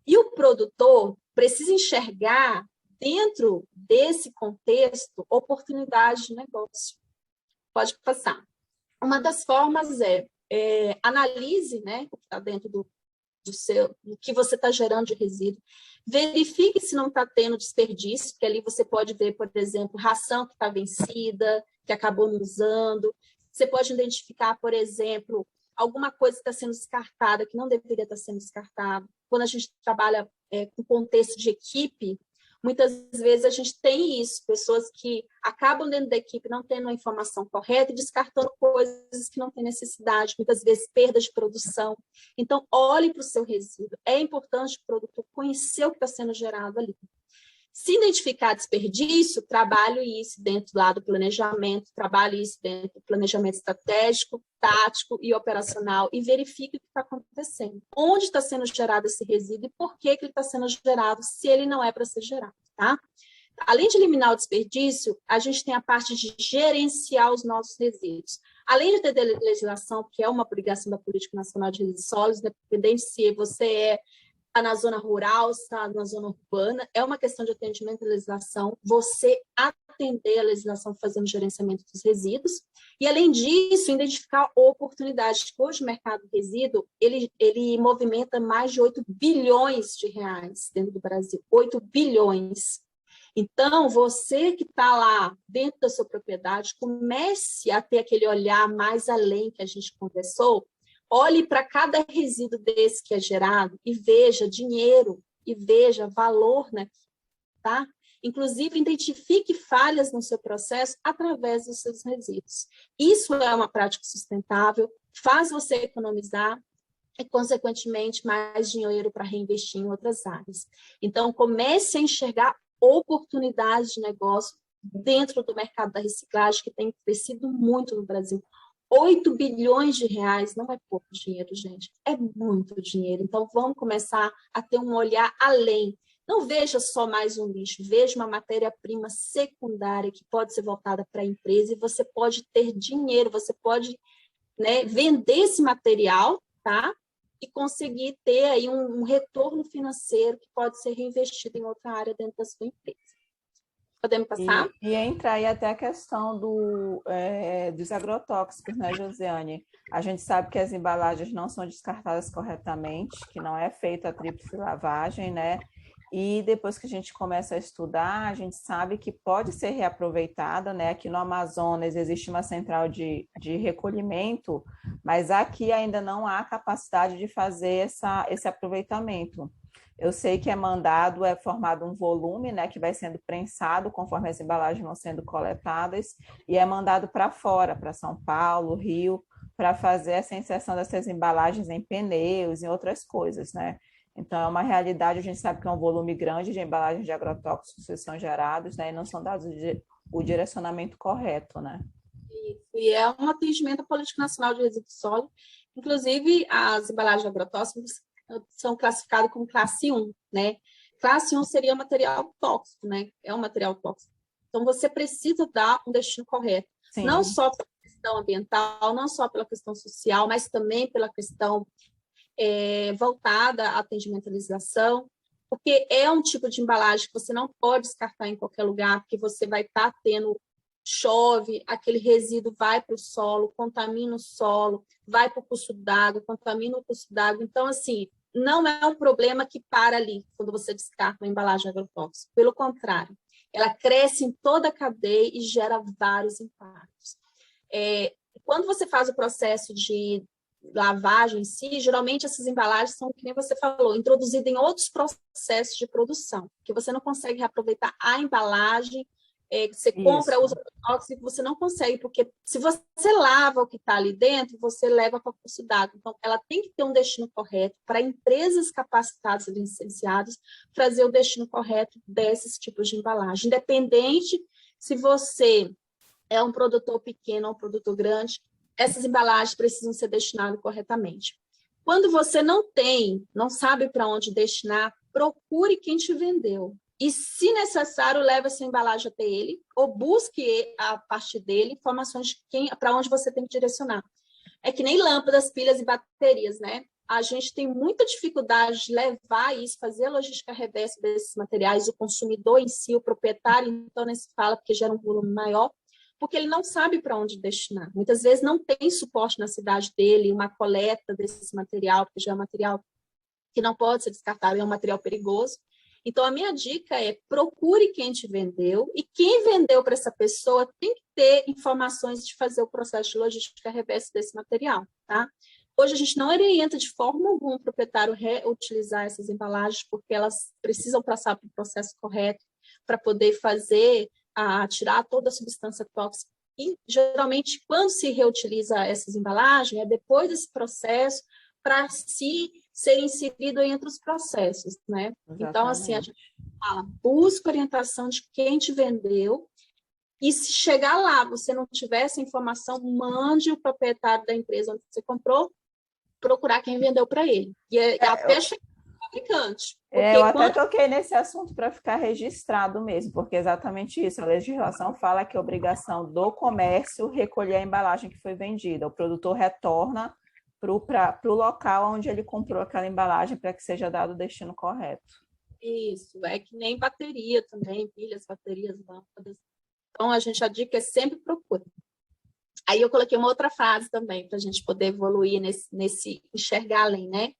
E o produtor precisa enxergar, dentro desse contexto, oportunidade de negócio. Pode passar. Uma das formas analise, né, o que está dentro do que você está gerando de resíduo. Verifique se não está tendo desperdício, porque ali você pode ver, por exemplo, ração que está vencida, que acabou não usando. Você pode identificar, por exemplo, alguma coisa que está sendo descartada, que não deveria estar sendo descartada. Quando a gente trabalha com contexto de equipe, muitas vezes a gente tem isso, pessoas que acabam dentro da equipe não tendo a informação correta e descartando coisas que não têm necessidade, muitas vezes perda de produção. Então, olhe para o seu resíduo. É importante o produtor conhecer o que está sendo gerado ali. Se identificar desperdício, trabalhe isso dentro lá do planejamento, trabalhe isso dentro do planejamento estratégico, tático e operacional e verifique o que está acontecendo. Onde está sendo gerado esse resíduo e por que ele está sendo gerado, se ele não é para ser gerado, tá? Além de eliminar o desperdício, a gente tem a parte de gerenciar os nossos resíduos. Além de ter legislação, que é uma obrigação da Política Nacional de Resíduos Sólidos, independente se você está na zona rural, está na zona urbana, é uma questão de atendimento à legislação, você atender a legislação fazendo gerenciamento dos resíduos, e além disso, identificar oportunidades. Hoje o mercado de resíduo, ele movimenta mais de 8 bilhões de reais dentro do Brasil, 8 bilhões. Então, você que está lá dentro da sua propriedade, comece a ter aquele olhar mais além que a gente conversou. Olhe para cada resíduo desse que é gerado e veja dinheiro e veja valor, né? Tá? Inclusive, identifique falhas no seu processo através dos seus resíduos. Isso é uma prática sustentável, faz você economizar e, consequentemente, mais dinheiro para reinvestir em outras áreas. Então, comece a enxergar oportunidades de negócio dentro do mercado da reciclagem, que tem crescido muito no Brasil. 8 bilhões de reais não é pouco dinheiro, gente. É muito dinheiro. Então, vamos começar a ter um olhar além. Não veja só mais um lixo, veja uma matéria-prima secundária que pode ser voltada para a empresa e você pode ter dinheiro, você pode, né, vender esse material, tá? E conseguir ter aí um retorno financeiro que pode ser reinvestido em outra área dentro da sua empresa. Podemos passar? E entra aí até a questão dos agrotóxicos, né, Josiane? A gente sabe que as embalagens não são descartadas corretamente, que não é feita a tríplice lavagem, né? E depois que a gente começa a estudar, a gente sabe que pode ser reaproveitada, né? Aqui no Amazonas existe uma central de recolhimento, mas aqui ainda não há capacidade de fazer esse aproveitamento. Eu sei que é formado um volume, né, que vai sendo prensado conforme as embalagens vão sendo coletadas e é mandado para fora, para São Paulo, Rio, para fazer essa inserção dessas embalagens em pneus e outras coisas, né? Então, é uma realidade, a gente sabe que é um volume grande de embalagens de agrotóxicos que são gerados, né, e não são dados o direcionamento correto, né? E é um atendimento à Política Nacional de Resíduos Sólidos. Inclusive, as embalagens de agrotóxicos são classificadas como classe 1, né? Classe 1 seria material tóxico, né? É um material tóxico. Então, você precisa dar um destino correto. Sim. Não só pela questão ambiental, não só pela questão social, mas também pela questão voltada à atendimento à legislação, porque é um tipo de embalagem que você não pode descartar em qualquer lugar, porque você vai estar tendo chove, aquele resíduo vai para o solo, contamina o solo, vai para o curso d'água, contamina o curso d'água. Então, assim, não é um problema que para ali, quando você descarta uma embalagem agrotóxica. Pelo contrário, ela cresce em toda a cadeia e gera vários impactos. Quando você faz o processo de lavagem em si, geralmente essas embalagens são, que nem você falou, introduzidas em outros processos de produção, que você não consegue reaproveitar a embalagem, que você compra, usa tóxico, você não consegue, porque se você lava o que está ali dentro, você leva para o curso d'água. Então, ela tem que ter um destino correto para empresas capacitadas e licenciadas fazer o destino correto desses tipos de embalagem, independente se você é um produtor pequeno ou um produtor grande, essas embalagens precisam ser destinadas corretamente. Quando você não sabe para onde destinar, procure quem te vendeu. E, se necessário, leve essa embalagem até ele ou busque a partir dele informações de para onde você tem que direcionar. É que nem lâmpadas, pilhas e baterias, né? A gente tem muita dificuldade de levar isso, fazer a logística reversa desses materiais, o consumidor em si, o proprietário, então nem se fala porque gera um volume maior, porque ele não sabe para onde destinar. Muitas vezes não tem suporte na cidade dele, uma coleta desse material, porque já é um material que não pode ser descartado, é um material perigoso. Então, a minha dica é procure quem te vendeu, e quem vendeu para essa pessoa tem que ter informações de fazer o processo de logística reversa desse material, tá? Hoje a gente não orienta de forma alguma o proprietário reutilizar essas embalagens, porque elas precisam passar pelo processo correto para poder tirar toda a substância tóxica. E, geralmente, quando se reutiliza essas embalagens, é depois desse processo para ser inserido entre os processos, né? Exatamente. Então, assim, a gente fala, busca orientação de quem te vendeu, e se chegar lá, você não tiver essa informação, mande o proprietário da empresa onde você comprou procurar quem vendeu para ele. E até chegar no fabricante. Eu até toquei nesse assunto para ficar registrado mesmo, porque é exatamente isso. A legislação fala que é obrigação do comércio recolher a embalagem que foi vendida. O produtor retorna para o local onde ele comprou aquela embalagem para que seja dado o destino correto. Isso, é que nem bateria também, pilhas, baterias, lâmpadas. Então, a dica é sempre procura. Aí eu coloquei uma outra frase também, para a gente poder evoluir nesse enxergar além, né?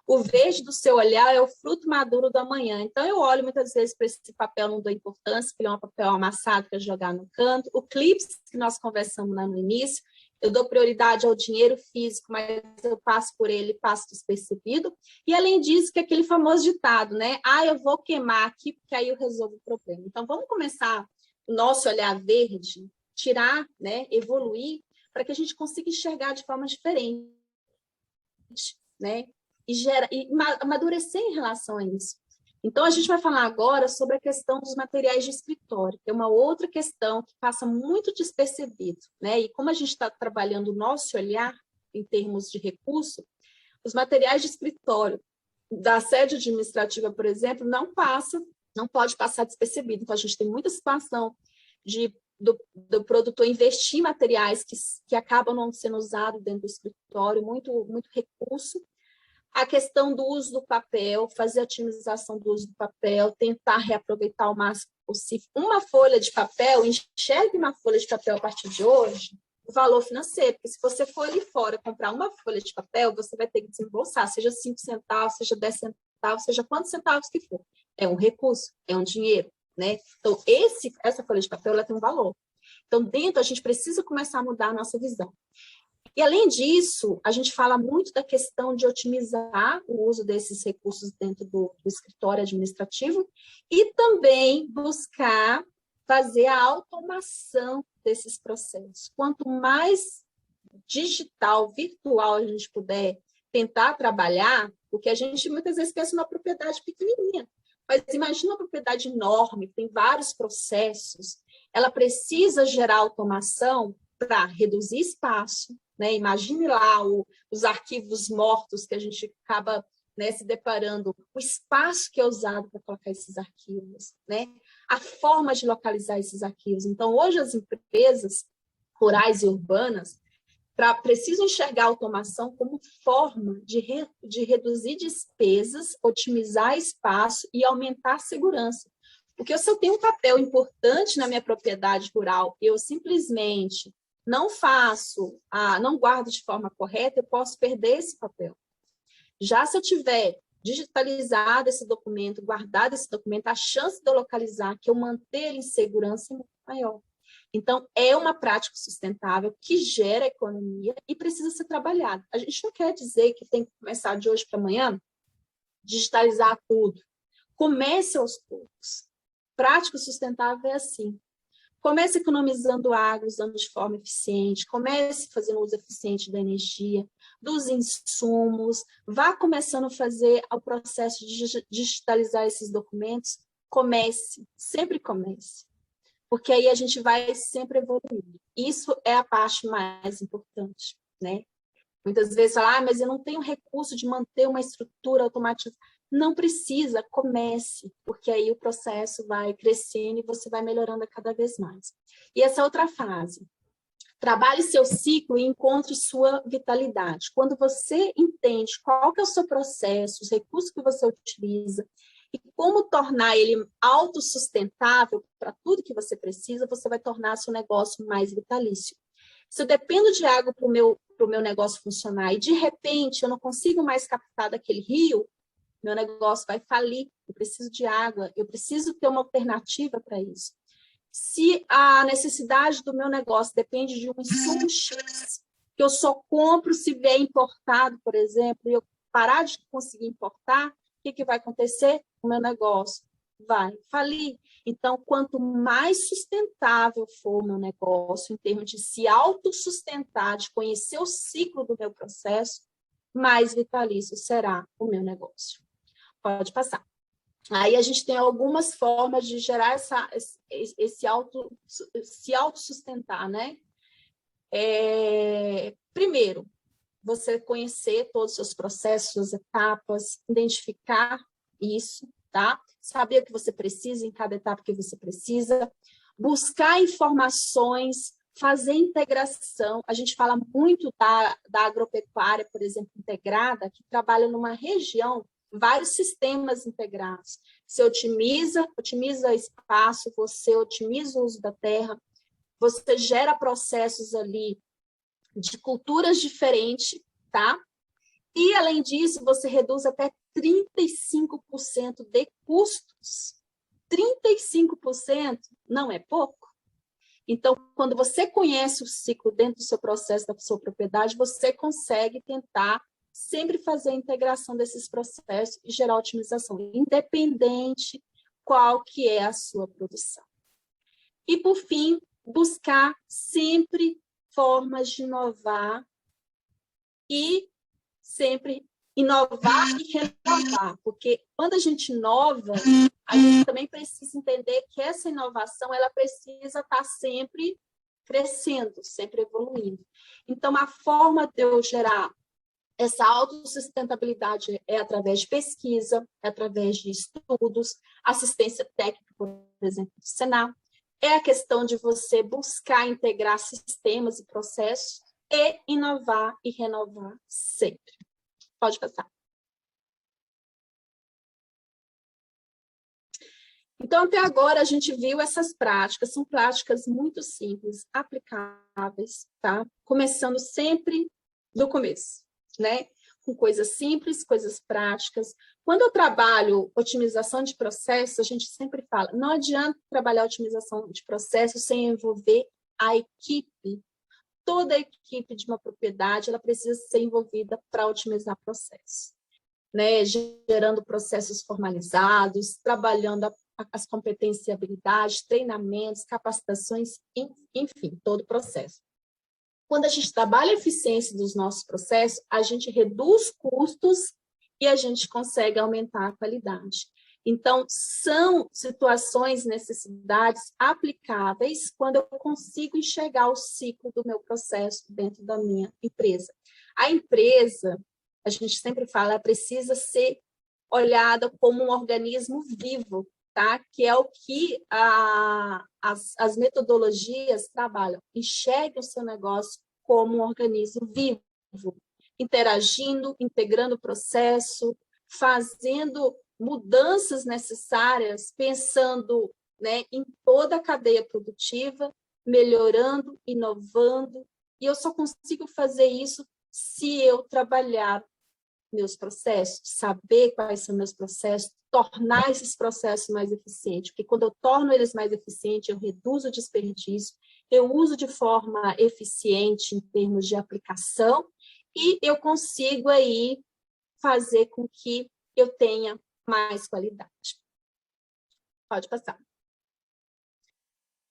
O verde do seu olhar é o fruto maduro do amanhã. Então, eu olho muitas vezes para esse papel, não dou importância, porque ele é um papel amassado para jogar no canto. O clips, que nós conversamos lá no início, eu dou prioridade ao dinheiro físico, mas eu passo por ele, passo despercebido. E, além disso, que é aquele famoso ditado, né? Eu vou queimar aqui, porque aí eu resolvo o problema. Então, vamos começar o nosso olhar verde, tirar, né, evoluir, para que a gente consiga enxergar de forma diferente, né? E amadurecer em relação a isso. Então, a gente vai falar agora sobre a questão dos materiais de escritório, que é uma outra questão que passa muito despercebido, né? E como a gente está trabalhando o nosso olhar em termos de recurso, os materiais de escritório da sede administrativa, por exemplo, não pode passar despercebido. Então, a gente tem muita situação do produtor investir em materiais que acabam não sendo usados dentro do escritório, muito, muito recurso. A questão do uso do papel, fazer a otimização do uso do papel, tentar reaproveitar o máximo possível. Uma folha de papel, enxergue uma folha de papel a partir de hoje, o valor financeiro, porque se você for ali fora comprar uma folha de papel, você vai ter que desembolsar, seja 5 centavos, seja 10 centavos, seja quantos centavos que for. É um recurso, é um dinheiro, né? Então, essa folha de papel, ela tem um valor. Então, dentro, a gente precisa começar a mudar a nossa visão. E, além disso, a gente fala muito da questão de otimizar o uso desses recursos dentro do escritório administrativo e também buscar fazer a automação desses processos. Quanto mais digital, virtual a gente puder tentar trabalhar, porque a gente muitas vezes pensa numa propriedade pequenininha, mas imagina uma propriedade enorme, tem vários processos, ela precisa gerar automação para reduzir espaço, né? Imagine lá os arquivos mortos que a gente acaba, né, se deparando, o espaço que é usado para colocar esses arquivos, né? A forma de localizar esses arquivos. Então, hoje as empresas rurais e urbanas precisam enxergar a automação como forma de reduzir despesas, otimizar espaço e aumentar a segurança. Porque se eu tenho um papel importante na minha propriedade rural, eu simplesmente não não guardo de forma correta, eu posso perder esse papel. Já se eu tiver digitalizado esse documento, guardado esse documento, a chance de eu localizar, que eu manter ele em segurança é muito maior. Então, é uma prática sustentável que gera economia e precisa ser trabalhada. A gente não quer dizer que tem que começar de hoje para amanhã, digitalizar tudo. Comece aos poucos. Prática sustentável é assim. Comece economizando água, usando de forma eficiente, comece fazendo uso eficiente da energia, dos insumos, vá começando a fazer o processo de digitalizar esses documentos. Comece, sempre comece, porque aí a gente vai sempre evoluindo. Isso é a parte mais importante, né? Muitas vezes fala, mas eu não tenho recurso de manter uma estrutura automatizada. Não precisa, comece, porque aí o processo vai crescendo e você vai melhorando a cada vez mais. E essa outra fase, trabalhe seu ciclo e encontre sua vitalidade. Quando você entende qual que é o seu processo, os recursos que você utiliza e como tornar ele autossustentável para tudo que você precisa, você vai tornar seu negócio mais vitalício. Se eu dependo de água para o meu negócio funcionar e, de repente, eu não consigo mais captar daquele rio, meu negócio vai falir, eu preciso de água, eu preciso ter uma alternativa para isso. Se a necessidade do meu negócio depende de um insumo X, que eu só compro se vier importado, por exemplo, e eu parar de conseguir importar, o que vai acontecer? O meu negócio vai falir. Então, quanto mais sustentável for o meu negócio, em termos de se autossustentar, de conhecer o ciclo do meu processo, mais vitalício será o meu negócio. Pode passar. Aí a gente tem algumas formas de gerar se autossustentar, né? Primeiro, você conhecer todos os seus processos, suas etapas, identificar isso, tá? Saber o que você precisa em cada etapa que você precisa, buscar informações, fazer integração. A gente fala muito da agropecuária, por exemplo, integrada, que trabalha numa região, vários sistemas integrados. Você otimiza espaço, você otimiza o uso da terra, você gera processos ali de culturas diferentes, tá? E, além disso, você reduz até 35% de custos. 35% não é pouco? Então, quando você conhece o ciclo dentro do seu processo, da sua propriedade, você consegue tentar sempre fazer a integração desses processos e gerar otimização, independente qual que é a sua produção. E, por fim, buscar sempre formas de inovar e sempre inovar e renovar, porque quando a gente inova, a gente também precisa entender que essa inovação ela precisa estar sempre crescendo, sempre evoluindo. Então, a forma de eu gerar essa autossustentabilidade é através de pesquisa, é através de estudos, assistência técnica, por exemplo, do Senar. É a questão de você buscar integrar sistemas e processos e inovar e renovar sempre. Pode passar. Então, até agora, a gente viu essas práticas, são práticas muito simples, aplicáveis, tá? Começando sempre do começo, né? Com coisas simples, coisas práticas. Quando eu trabalho otimização de processos, a gente sempre fala, não adianta trabalhar otimização de processos sem envolver a equipe. Toda a equipe de uma propriedade, ela precisa ser envolvida para otimizar processos, né? Gerando processos formalizados, trabalhando as competências e habilidades, treinamentos, capacitações, enfim, todo o processo. Quando a gente trabalha a eficiência dos nossos processos, a gente reduz custos e a gente consegue aumentar a qualidade. Então, são situações, necessidades aplicáveis quando eu consigo enxergar o ciclo do meu processo dentro da minha empresa. A empresa, a gente sempre fala, ela precisa ser olhada como um organismo vivo, tá? Que é o que as metodologias trabalham. Enxergue o seu negócio como um organismo vivo, interagindo, integrando o processo, fazendo mudanças necessárias, pensando, né, em toda a cadeia produtiva, melhorando, inovando, e eu só consigo fazer isso se eu trabalhar meus processos, saber quais são meus processos, tornar esses processos mais eficientes, porque quando eu torno eles mais eficientes, eu reduzo o desperdício, eu uso de forma eficiente em termos de aplicação e eu consigo aí fazer com que eu tenha mais qualidade. Pode passar.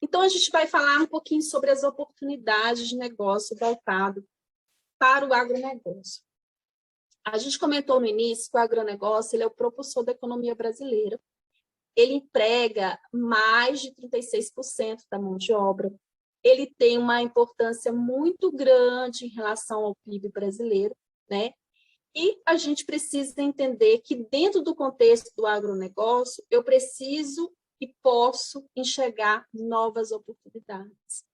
Então, a gente vai falar um pouquinho sobre as oportunidades de negócio voltado para o agronegócio. A gente comentou no início que o agronegócio ele é o propulsor da economia brasileira. Ele emprega mais de 36% da mão de obra. Ele tem uma importância muito grande em relação ao PIB brasileiro, né? E a gente precisa entender que dentro do contexto do agronegócio, eu preciso e posso enxergar novas oportunidades.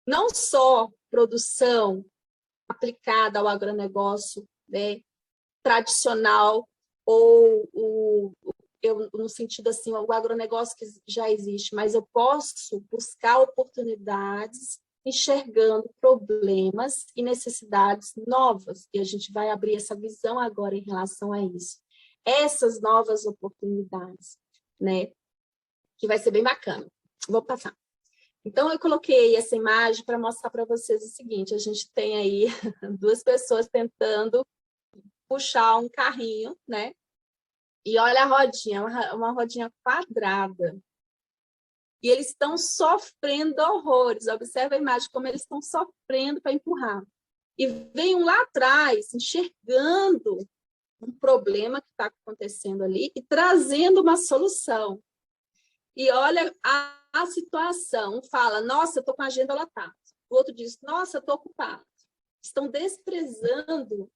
Não só produção aplicada ao agronegócio, né, tradicional, ou no sentido assim, o agronegócio que já existe, mas eu posso buscar oportunidades enxergando problemas e necessidades novas, e a gente vai abrir essa visão agora em relação a isso. Essas novas oportunidades, né, que vai ser bem bacana. Vou passar. Então, eu coloquei essa imagem para mostrar para vocês o seguinte, a gente tem aí duas pessoas tentando puxar um carrinho, né? E olha a rodinha, uma rodinha quadrada. E eles estão sofrendo horrores. Observa a imagem, como eles estão sofrendo para empurrar. E vem um lá atrás, enxergando um problema que está acontecendo ali e trazendo uma solução. E olha a situação. Um fala, nossa, eu estou com a agenda lotada. O outro diz, nossa, eu estou ocupado. Estão desprezando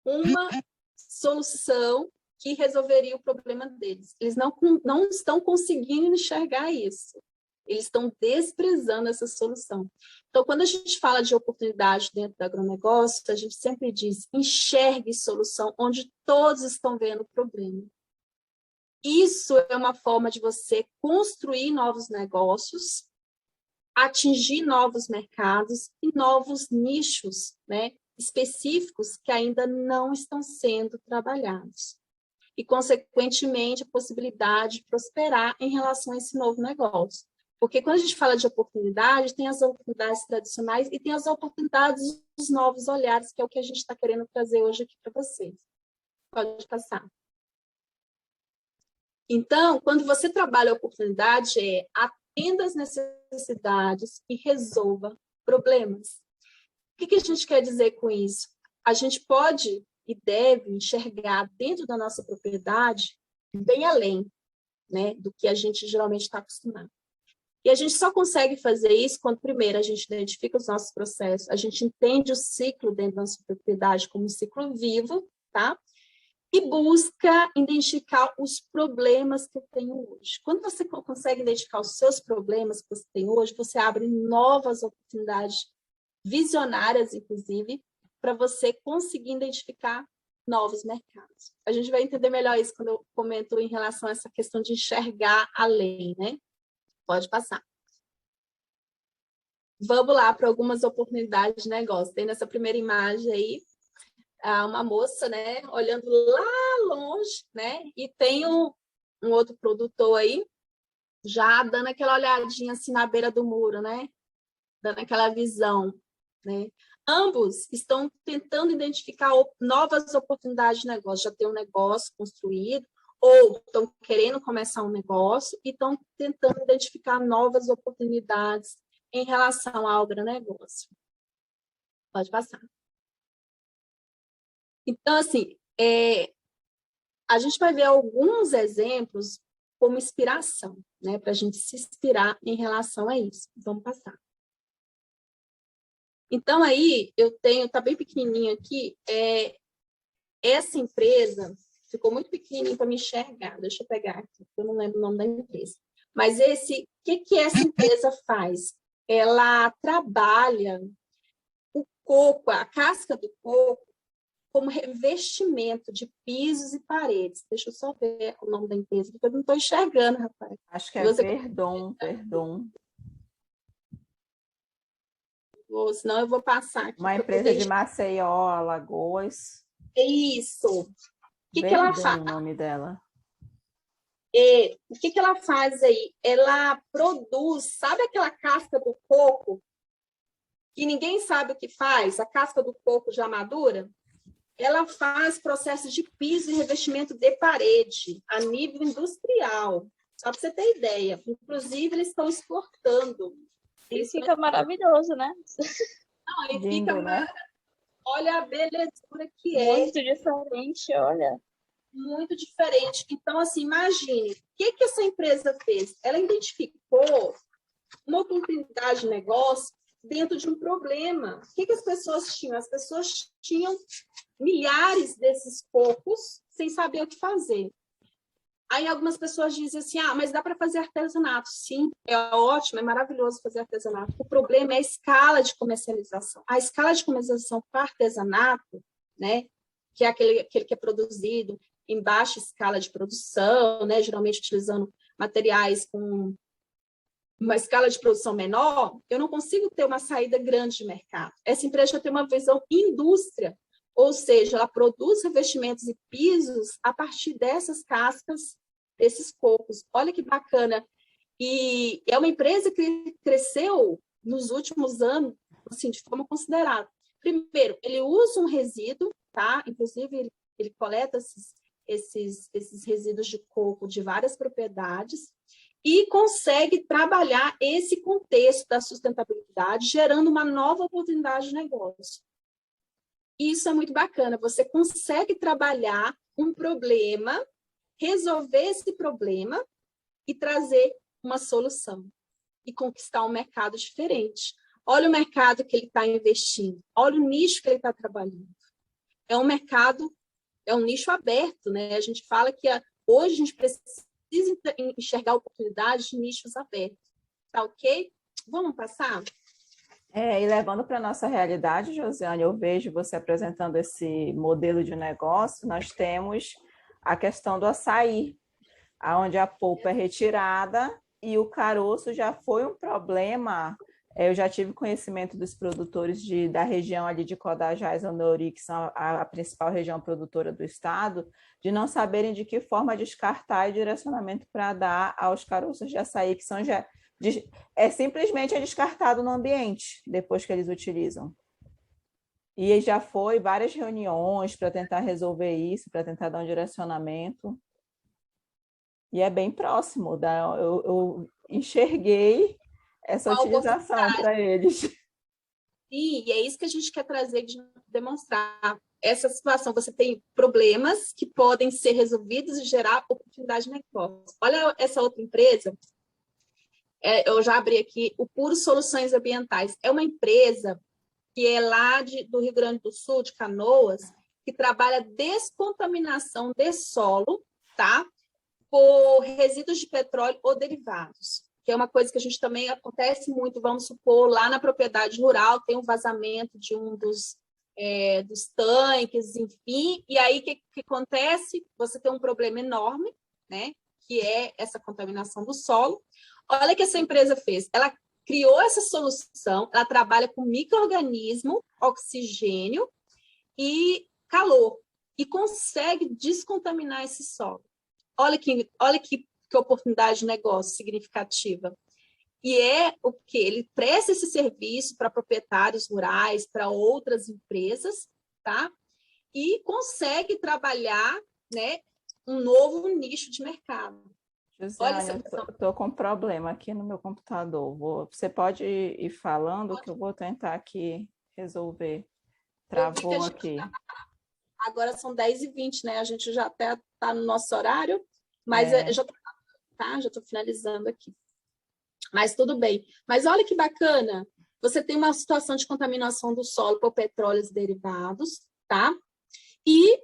uma solução que resolveria o problema deles. Eles não estão conseguindo enxergar isso. Eles estão desprezando essa solução. Então, quando a gente fala de oportunidade dentro do agronegócio, a gente sempre diz, enxergue solução onde todos estão vendo o problema. Isso é uma forma de você construir novos negócios, atingir novos mercados e novos nichos, né, específicos que ainda não estão sendo trabalhados. E, consequentemente, a possibilidade de prosperar em relação a esse novo negócio. Porque quando a gente fala de oportunidade, tem as oportunidades tradicionais e tem as oportunidades dos novos olhares, que é o que a gente está querendo trazer hoje aqui para vocês. Pode passar. Então, quando você trabalha a oportunidade, atenda às necessidades e resolva problemas. O que a gente quer dizer com isso? A gente pode e deve enxergar dentro da nossa propriedade bem além, né, do que a gente geralmente está acostumado. E a gente só consegue fazer isso quando, primeiro, a gente identifica os nossos processos, a gente entende o ciclo dentro da nossa propriedade como um ciclo vivo, tá? E busca identificar os problemas que eu tenho hoje. Quando você consegue identificar os seus problemas que você tem hoje, você abre novas oportunidades visionárias, inclusive, para você conseguir identificar novos mercados. A gente vai entender melhor isso quando eu comento em relação a essa questão de enxergar além, né? Pode passar. Vamos lá para algumas oportunidades de negócio. Tem nessa primeira imagem aí, uma moça, né, olhando lá longe, né? E tem um outro produtor aí, já dando aquela olhadinha assim na beira do muro, né? Dando aquela visão, né? Ambos estão tentando identificar novas oportunidades de negócio, já tem um negócio construído, ou estão querendo começar um negócio e estão tentando identificar novas oportunidades em relação ao agronegócio. Pode passar. Então, assim, a gente vai ver alguns exemplos como inspiração, né, para a gente se inspirar em relação a isso. Vamos passar. Então, aí, eu tenho, está bem pequenininho aqui, essa empresa ficou muito pequenininho para me enxergar. Deixa eu pegar aqui, eu não lembro o nome da empresa. Mas o que essa empresa faz? Ela trabalha o coco, a casca do coco, como revestimento de pisos e paredes. Deixa eu só ver o nome da empresa, porque eu não estou enxergando, rapaz. Acho que é Verdon. Senão eu vou passar aqui. Uma empresa de Maceió, Alagoas. É isso. O que ela Verdun, faz? o nome dela. O que ela faz aí? Ela produz, sabe aquela casca do coco que ninguém sabe o que faz? A casca do coco já madura? Ela faz processos de piso e revestimento de parede a nível industrial. Só para você ter ideia. Inclusive, eles estão exportando. Isso fica maravilhoso, né? Não, aí Lindo, fica, né? olha a belezura que é. Muito diferente, olha. Muito diferente. Então, assim, imagine, o que essa empresa fez? Ela identificou uma oportunidade de negócio dentro de um problema. O que as pessoas tinham? As pessoas tinham milhares desses cocos sem saber o que fazer. Aí algumas pessoas dizem assim, mas dá para fazer artesanato. Sim, é ótimo, é maravilhoso fazer artesanato. O problema é a escala de comercialização. A escala de comercialização para artesanato, né, que é aquele que é produzido em baixa escala de produção, né, geralmente utilizando materiais com uma escala de produção menor, eu não consigo ter uma saída grande de mercado. Essa empresa já tem uma visão indústria, ou seja, ela produz revestimentos e pisos a partir dessas cascas, desses cocos. Olha que bacana. E é uma empresa que cresceu nos últimos anos, assim, de forma considerável. Primeiro, ele usa um resíduo, tá? Inclusive, ele coleta esses resíduos de coco de várias propriedades e consegue trabalhar esse contexto da sustentabilidade, gerando uma nova oportunidade de negócio. Isso é muito bacana, você consegue trabalhar um problema, resolver esse problema e trazer uma solução e conquistar um mercado diferente. Olha o mercado que ele está investindo, olha o nicho que ele está trabalhando. É um mercado, é um nicho aberto, né? A gente fala que hoje a gente precisa enxergar oportunidades de nichos abertos. Tá ok? Vamos passar? E levando para a nossa realidade, Josiane, eu vejo você apresentando esse modelo de negócio, nós temos a questão do açaí, onde a polpa é retirada e o caroço já foi um problema. Eu já tive conhecimento dos produtores da região ali de Codajás, Oneuri, que são a principal região produtora do estado, de não saberem de que forma descartar e direcionamento para dar aos caroços de açaí, que são simplesmente descartado no ambiente, depois que eles utilizam. E já foi várias reuniões para tentar resolver isso, para tentar dar um direcionamento. E é bem próximo, eu enxerguei essa utilização para eles. Sim, e é isso que a gente quer trazer, de demonstrar. Essa situação, você tem problemas que podem ser resolvidos e gerar oportunidade de negócio. Olha essa outra empresa, eu já abri aqui, o Puro Soluções Ambientais. É uma empresa que é lá do Rio Grande do Sul, de Canoas, que trabalha descontaminação de solo, tá? Por resíduos de petróleo ou derivados, que é uma coisa que a gente também acontece muito, vamos supor, lá na propriedade rural tem um vazamento de um dos tanques, enfim, e aí o que acontece? Você tem um problema enorme, né, que é essa contaminação do solo. Olha o que essa empresa fez, ela criou essa solução, ela trabalha com micro-organismo, oxigênio e calor, e consegue descontaminar esse solo. Olha que oportunidade de negócio significativa. E é o que? Ele presta esse serviço para proprietários rurais, para outras empresas, tá? E consegue trabalhar, né, um novo nicho de mercado. Josiane, eu estou com um problema aqui no meu computador. Você pode ir falando que eu vou tentar aqui resolver. Travou aqui. Agora são 10h20, né? A gente já até está no nosso horário, mas já estou finalizando aqui. Mas tudo bem. Mas olha que bacana, você tem uma situação de contaminação do solo por petróleos derivados, tá? E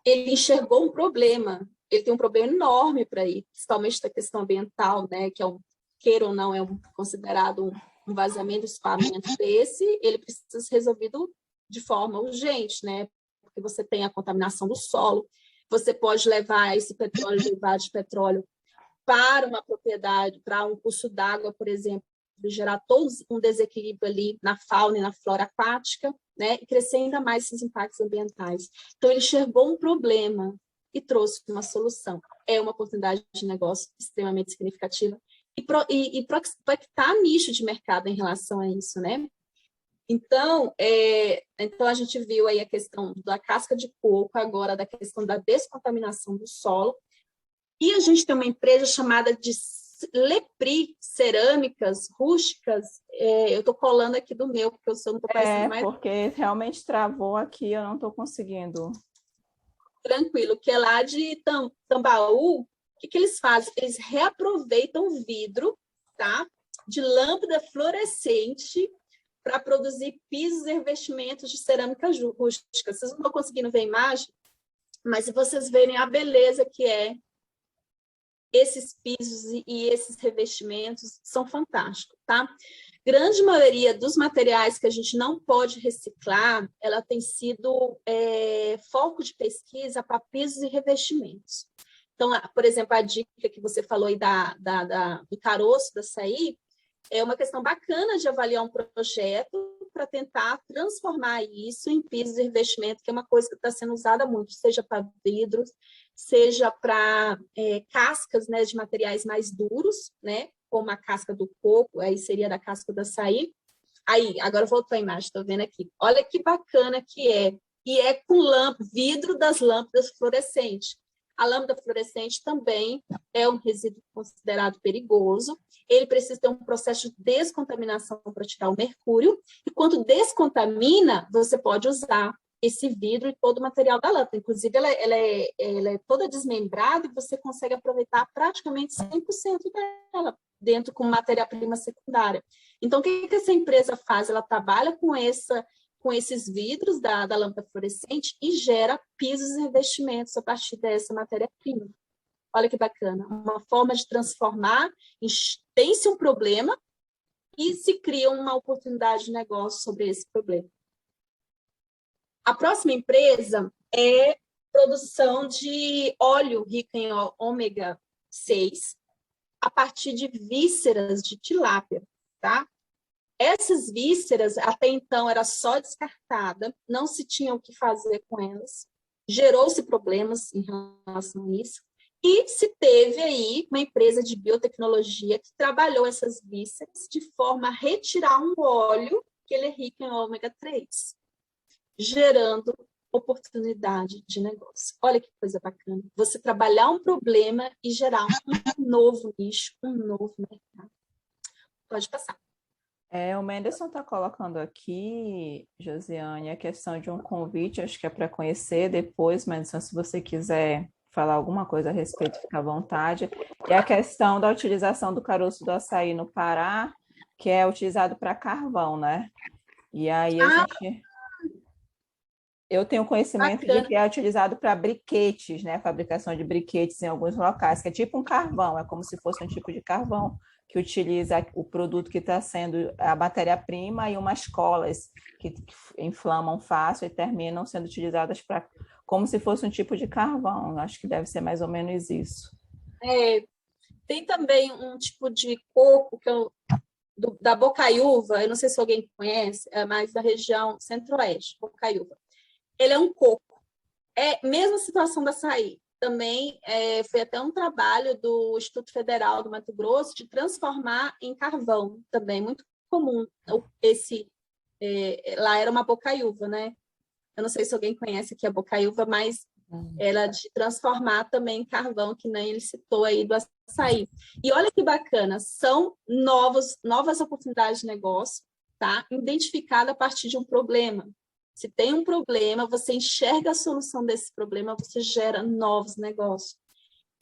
ele enxergou um problema, ele tem um problema enorme para ir, principalmente da questão ambiental, né? Que queira ou não, considerado um vazamento, um escoamento desse, ele precisa ser resolvido de forma urgente, né? Porque você tem a contaminação do solo, você pode levar esse petróleo, derivado de petróleo, para uma propriedade, para um curso d'água, por exemplo, gerar todo um desequilíbrio ali na fauna e na flora aquática, né, e crescer ainda mais esses impactos ambientais. Então, ele enxergou um problema e trouxe uma solução. É uma oportunidade de negócio extremamente significativa e prospectar nicho de mercado em relação a isso, né? Então, então, a gente viu aí a questão da casca de coco, agora da questão da descontaminação do solo, e a gente tem uma empresa chamada de Lepri, cerâmicas rústicas, eu estou colando aqui do meu, porque eu não estou parecendo mais... Porque realmente travou aqui, eu não estou conseguindo. Tranquilo, que é lá de Tambaú. O que eles fazem? Eles reaproveitam vidro, tá, de lâmpada fluorescente para produzir pisos e revestimentos de cerâmica rústica. Vocês não estão conseguindo ver a imagem, mas se vocês verem a beleza que é esses pisos e esses revestimentos, são fantásticos, tá? Grande maioria dos materiais que a gente não pode reciclar, ela tem sido foco de pesquisa para pisos e revestimentos. Então, por exemplo, a dica que você falou aí do caroço da açaí, é uma questão bacana de avaliar um projeto para tentar transformar isso em pisos e revestimento, que é uma coisa que está sendo usada muito, seja para vidros, seja para cascas, né, de materiais mais duros, né, como a casca do coco, aí seria da casca do açaí. Aí, agora voltou a imagem, estou vendo aqui. Olha que bacana que é. E é com vidro das lâmpadas fluorescentes. A lâmpada fluorescente também é um resíduo considerado perigoso. Ele precisa ter um processo de descontaminação para tirar o mercúrio. E quando descontamina, você pode usar esse vidro e todo o material da lâmpada. Inclusive, ela é toda desmembrada e você consegue aproveitar praticamente 100% dela dentro com matéria-prima secundária. Então, o que essa empresa faz? Ela trabalha com esses vidros da lâmpada fluorescente e gera pisos e revestimentos a partir dessa matéria-prima. Olha que bacana. Uma forma de transformar, tem-se um problema e se cria uma oportunidade de negócio sobre esse problema. A próxima empresa é produção de óleo rico em ômega 6 a partir de vísceras de tilápia, tá? Essas vísceras, até então, era só descartada, não se tinha o que fazer com elas, gerou-se problemas em relação a isso, e se teve aí uma empresa de biotecnologia que trabalhou essas vísceras de forma a retirar um óleo que ele é rico em ômega 3, gerando oportunidade de negócio. Olha que coisa bacana. Você trabalhar um problema e gerar um novo nicho, um novo mercado. Pode passar. O Menderson está colocando aqui, Josiane, a questão de um convite, acho que é para conhecer depois, Menderson, se você quiser falar alguma coisa a respeito, fica à vontade. E a questão da utilização do caroço do açaí no Pará, que é utilizado para carvão, né? E aí eu tenho conhecimento de que é utilizado para briquetes, né? Fabricação de briquetes em alguns locais, que é tipo um carvão, é como se fosse um tipo de carvão que utiliza o produto que está sendo a matéria-prima e umas colas que inflamam fácil e terminam sendo utilizadas para como se fosse um tipo de carvão. Acho que deve ser mais ou menos isso. Tem também um tipo de coco que da bocaiúva, eu não sei se alguém conhece, é mais da região centro-oeste, bocaiúva. Ele é um coco. Mesma situação da açaí. Também foi até um trabalho do Instituto Federal do Mato Grosso de transformar em carvão, também muito comum. Lá era uma bocaiúva, né? Eu não sei se alguém conhece aqui a bocaiúva, mas era de transformar também em carvão, que nem ele citou aí do açaí. E olha que bacana, são novas oportunidades de negócio, tá? Identificada a partir de um problema. Se tem um problema, você enxerga a solução desse problema, você gera novos negócios,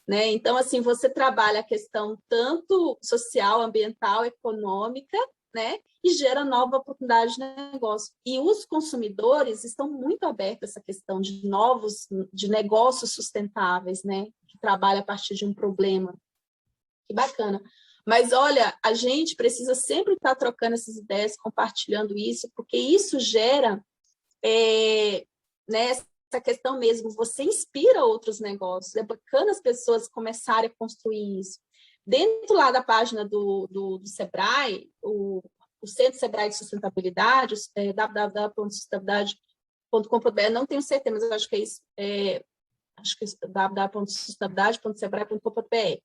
né? Então, assim, você trabalha a questão tanto social, ambiental, econômica, né? E gera nova oportunidade de negócio. E os consumidores estão muito abertos a essa questão de negócios sustentáveis, né? Que trabalha a partir de um problema. Que bacana. Mas, olha, a gente precisa sempre estar trocando essas ideias, compartilhando isso, porque isso gera né, essa questão mesmo, você inspira outros negócios, é bacana as pessoas começarem a construir isso. Dentro lá da página do Sebrae, o Centro Sebrae de Sustentabilidade, www.sustentabilidade.com.br, não tenho certeza, mas eu acho que é isso, acho que é www.sustentabilidade.sebrae.com.br.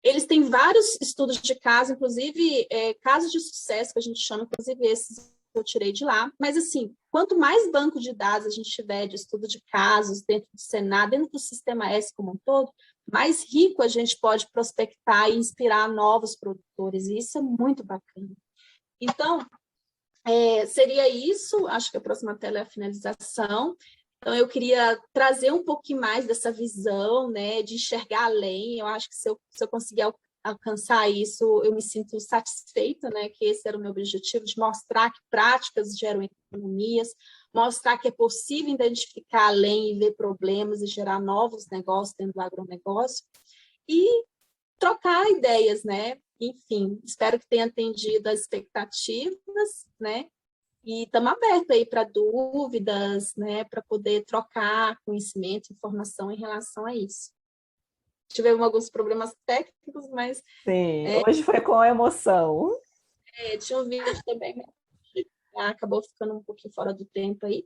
Eles têm vários estudos de caso, inclusive casos de sucesso, que a gente chama, inclusive esses eu tirei de lá. Mas, assim, quanto mais banco de dados a gente tiver de estudo de casos dentro do Senado, dentro do Sistema S como um todo, mais rico a gente pode prospectar e inspirar novos produtores, e isso é muito bacana. Então, seria isso, acho que a próxima tela é a finalização. Então, eu queria trazer um pouquinho mais dessa visão, né, de enxergar além. Eu acho que se eu conseguir alcançar isso, eu me sinto satisfeita, né, que esse era o meu objetivo, de mostrar que práticas geram economias, mostrar que é possível identificar além e ver problemas e gerar novos negócios dentro do agronegócio e trocar ideias, né? Enfim, espero que tenha atendido as expectativas, né? E estamos abertos aí para dúvidas, né, para poder trocar conhecimento, informação em relação a isso. Tivemos alguns problemas técnicos, mas... Sim, hoje foi com emoção. Tinha um vídeo também, mas acabou ficando um pouquinho fora do tempo aí.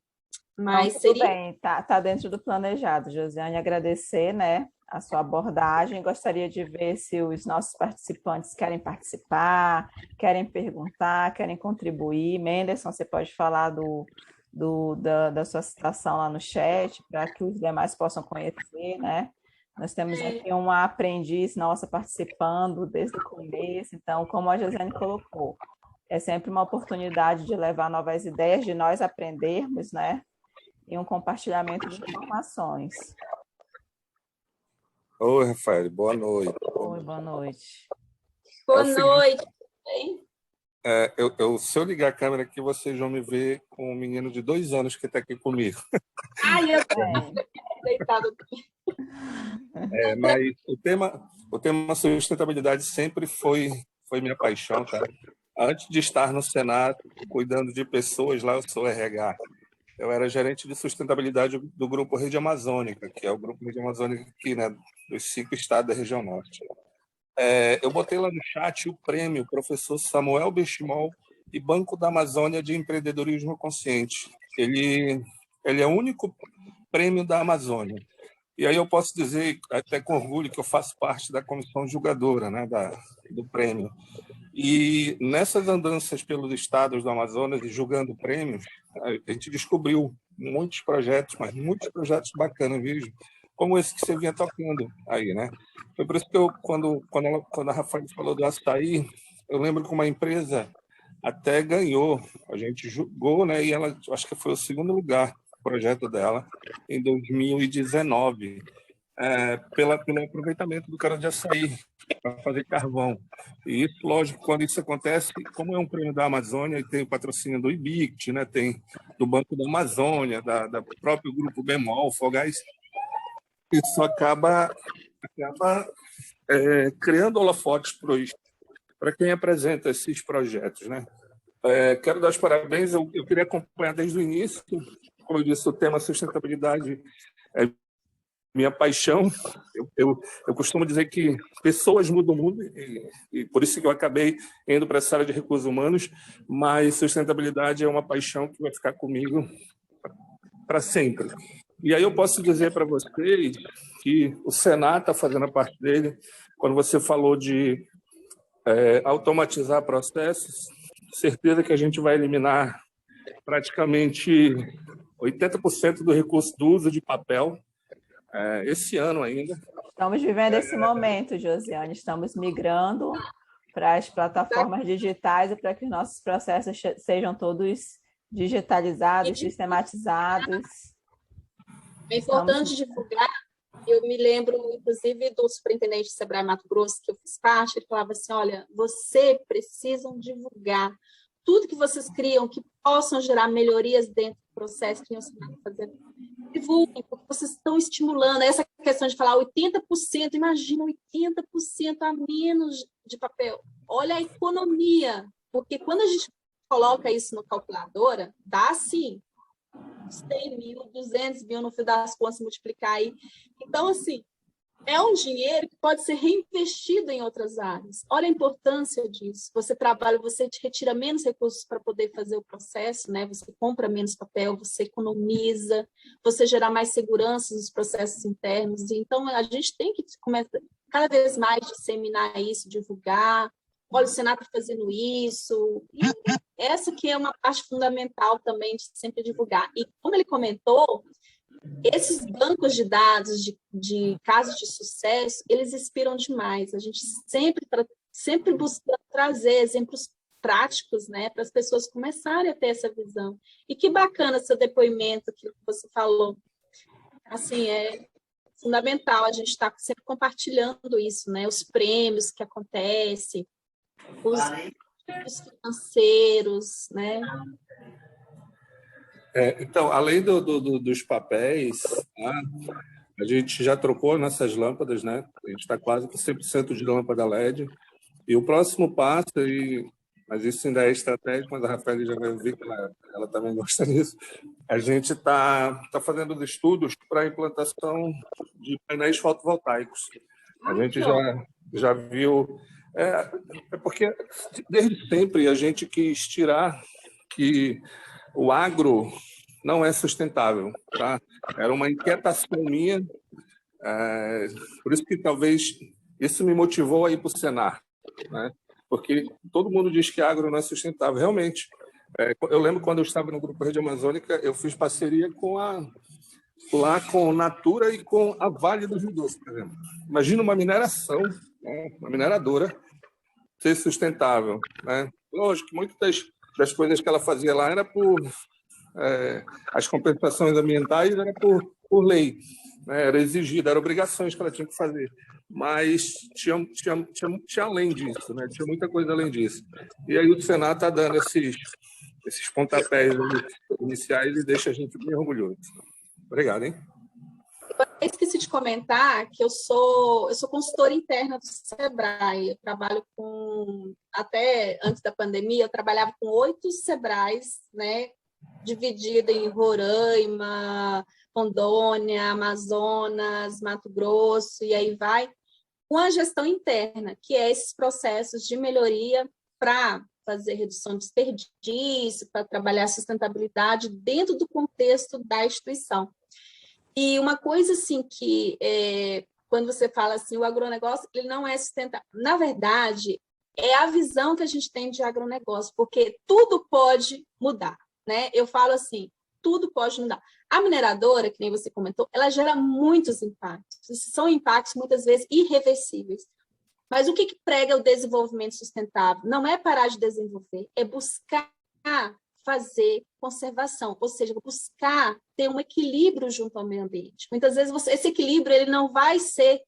Mas tudo bem, tá dentro do planejado. Josiane, agradecer, né, a sua abordagem. Gostaria de ver se os nossos participantes querem participar, querem perguntar, querem contribuir. Menderson, você pode falar da sua citação lá no chat, para que os demais possam conhecer, né? Nós temos aqui uma aprendiz nossa participando desde o começo, então, como a Josiane colocou, é sempre uma oportunidade de levar novas ideias, de nós aprendermos, né? E um compartilhamento de informações. Oi, Rafael, boa noite. Oi, boa noite. Boa noite. Se eu ligar a câmera aqui, vocês vão me ver com um menino de 2 anos que está aqui comigo. Ai, eu estou deitado. Mas o tema sustentabilidade sempre foi minha paixão, tá? Antes de estar no Senado, cuidando de pessoas, lá eu sou RH. Eu era gerente de sustentabilidade do Grupo Rede Amazônica, que é o Grupo Rede Amazônica aqui, né, dos 5 estados da região norte. Eu botei lá no chat o prêmio Professor Samuel Benchimol e Banco da Amazônia de Empreendedorismo Consciente. Ele é o único prêmio da Amazônia. E aí eu posso dizer, até com orgulho, que eu faço parte da comissão julgadora, né, do prêmio. E nessas andanças pelos estados do Amazonas e julgando prêmios, a gente descobriu muitos projetos, mas muitos projetos bacanas, viu? Como esse que você vinha tocando aí, né? Foi por isso que eu, quando a Rafael falou do açaí, eu lembro que uma empresa até ganhou, a gente julgou, né? E ela, acho que foi o 2º lugar, o projeto dela, em 2019, pelo aproveitamento do cana-de-açaí para fazer carvão. E isso, lógico, quando isso acontece, como é um prêmio da Amazônia, e tem o patrocínio do IBICT, né, tem do Banco da Amazônia, da próprio Grupo Bemol, Fogás, isso acaba criando holofotes para quem apresenta esses projetos, né? Quero dar os parabéns, eu queria acompanhar desde o início, como eu disse, o tema sustentabilidade é minha paixão. Eu costumo dizer que pessoas mudam o mundo, e por isso que eu acabei indo para essa área de recursos humanos, mas sustentabilidade é uma paixão que vai ficar comigo para sempre. E aí eu posso dizer para vocês que o Senado está fazendo a parte dele. Quando você falou de automatizar processos, certeza que a gente vai eliminar praticamente 80% do recurso do uso de papel, esse ano ainda. Estamos vivendo esse momento, Josiane, estamos migrando para as plataformas digitais e para que os nossos processos sejam todos digitalizados, sistematizados. É importante divulgar. Eu me lembro, inclusive, do superintendente de Sebrae Mato Grosso, que eu fiz parte, ele falava assim, olha, vocês precisam divulgar tudo que vocês criam, que possam gerar melhorias dentro do processo que você está fazendo. Divulguem, porque vocês estão estimulando essa questão de falar 80%, imagina 80% a menos de papel. Olha a economia, porque quando a gente coloca isso no calculadora, dá sim 100 mil, 200 mil no fim das contas, multiplicar aí. Então, assim, é um dinheiro que pode ser reinvestido em outras áreas. Olha a importância disso. Você trabalha, você te retira menos recursos para poder fazer o processo, né? Você compra menos papel, você economiza, você gera mais segurança nos processos internos. Então, a gente tem que começar cada vez mais disseminar isso, divulgar. Olha, o Senado está fazendo isso. E essa que é uma parte fundamental também de sempre divulgar. E como ele comentou, esses bancos de dados de casos de sucesso, eles inspiram demais. A gente sempre busca trazer exemplos práticos, né, para as pessoas começarem a ter essa visão. E que bacana seu depoimento, que você falou. Assim, é fundamental a gente estar sempre compartilhando isso, né, os prêmios que acontecem, os financeiros, né? Então, além dos papéis, tá? A gente já trocou nossas lâmpadas, né? A gente está quase com 100% de lâmpada LED. E o próximo passo, mas isso ainda é estratégico, mas a Rafaela já vai ver que ela também gosta disso. A gente tá fazendo os estudos para a implantação de painéis fotovoltaicos. A gente já viu. É porque, desde sempre, a gente quis tirar que o agro não é sustentável, tá? Era uma inquietação minha, por isso que talvez isso me motivou a ir para o Senar, né? Porque todo mundo diz que agro não é sustentável. Realmente, eu lembro quando eu estava no Grupo Rede Amazônica, eu fiz parceria com com Natura e com a Vale do Rio Doce, por exemplo. Imagina uma mineração, né? Uma mineradora ser sustentável, né? Lógico que muitas das coisas que ela fazia lá era as compensações ambientais era por lei, né? Era exigida, eram obrigações que ela tinha que fazer, mas tinha além disso, né? Tinha muita coisa além disso. E aí o Senado está dando esses pontapés iniciais e deixa a gente bem orgulhoso. Obrigado, hein? Eu esqueci de comentar que eu sou consultora interna do Sebrae. Eu trabalho até antes da pandemia, eu trabalhava com 8 Sebrais, né? Dividida em Roraima, Rondônia, Amazonas, Mato Grosso, e aí vai, com a gestão interna, que é esses processos de melhoria para fazer redução de desperdício, para trabalhar a sustentabilidade dentro do contexto da instituição. E uma coisa assim que, quando você fala assim, o agronegócio ele não é sustentável. Na verdade, é a visão que a gente tem de agronegócio, porque tudo pode mudar, né? Eu falo assim, tudo pode mudar. A mineradora, que nem você comentou, ela gera muitos impactos. São impactos, muitas vezes, irreversíveis. Mas o que prega o desenvolvimento sustentável? Não é parar de desenvolver, é buscar fazer conservação, ou seja, buscar ter um equilíbrio junto ao meio ambiente. Muitas vezes esse equilíbrio ele não vai ser,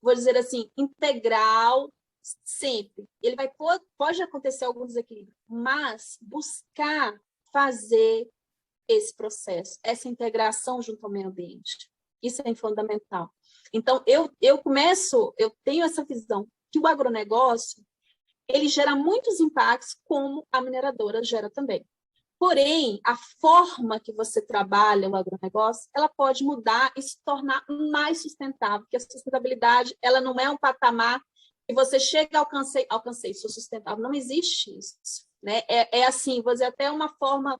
vou dizer assim, integral sempre. Ele pode acontecer algum desequilíbrio, mas buscar fazer esse processo, essa integração junto ao meio ambiente. Isso é fundamental. Então, eu tenho essa visão que o agronegócio, ele gera muitos impactos, como a mineradora gera também. Porém, a forma que você trabalha o agronegócio, ela pode mudar e se tornar mais sustentável, porque a sustentabilidade, ela não é um patamar que você chega, alcancei, sou sustentável. Não existe isso, né? Assim, vou dizer, até uma forma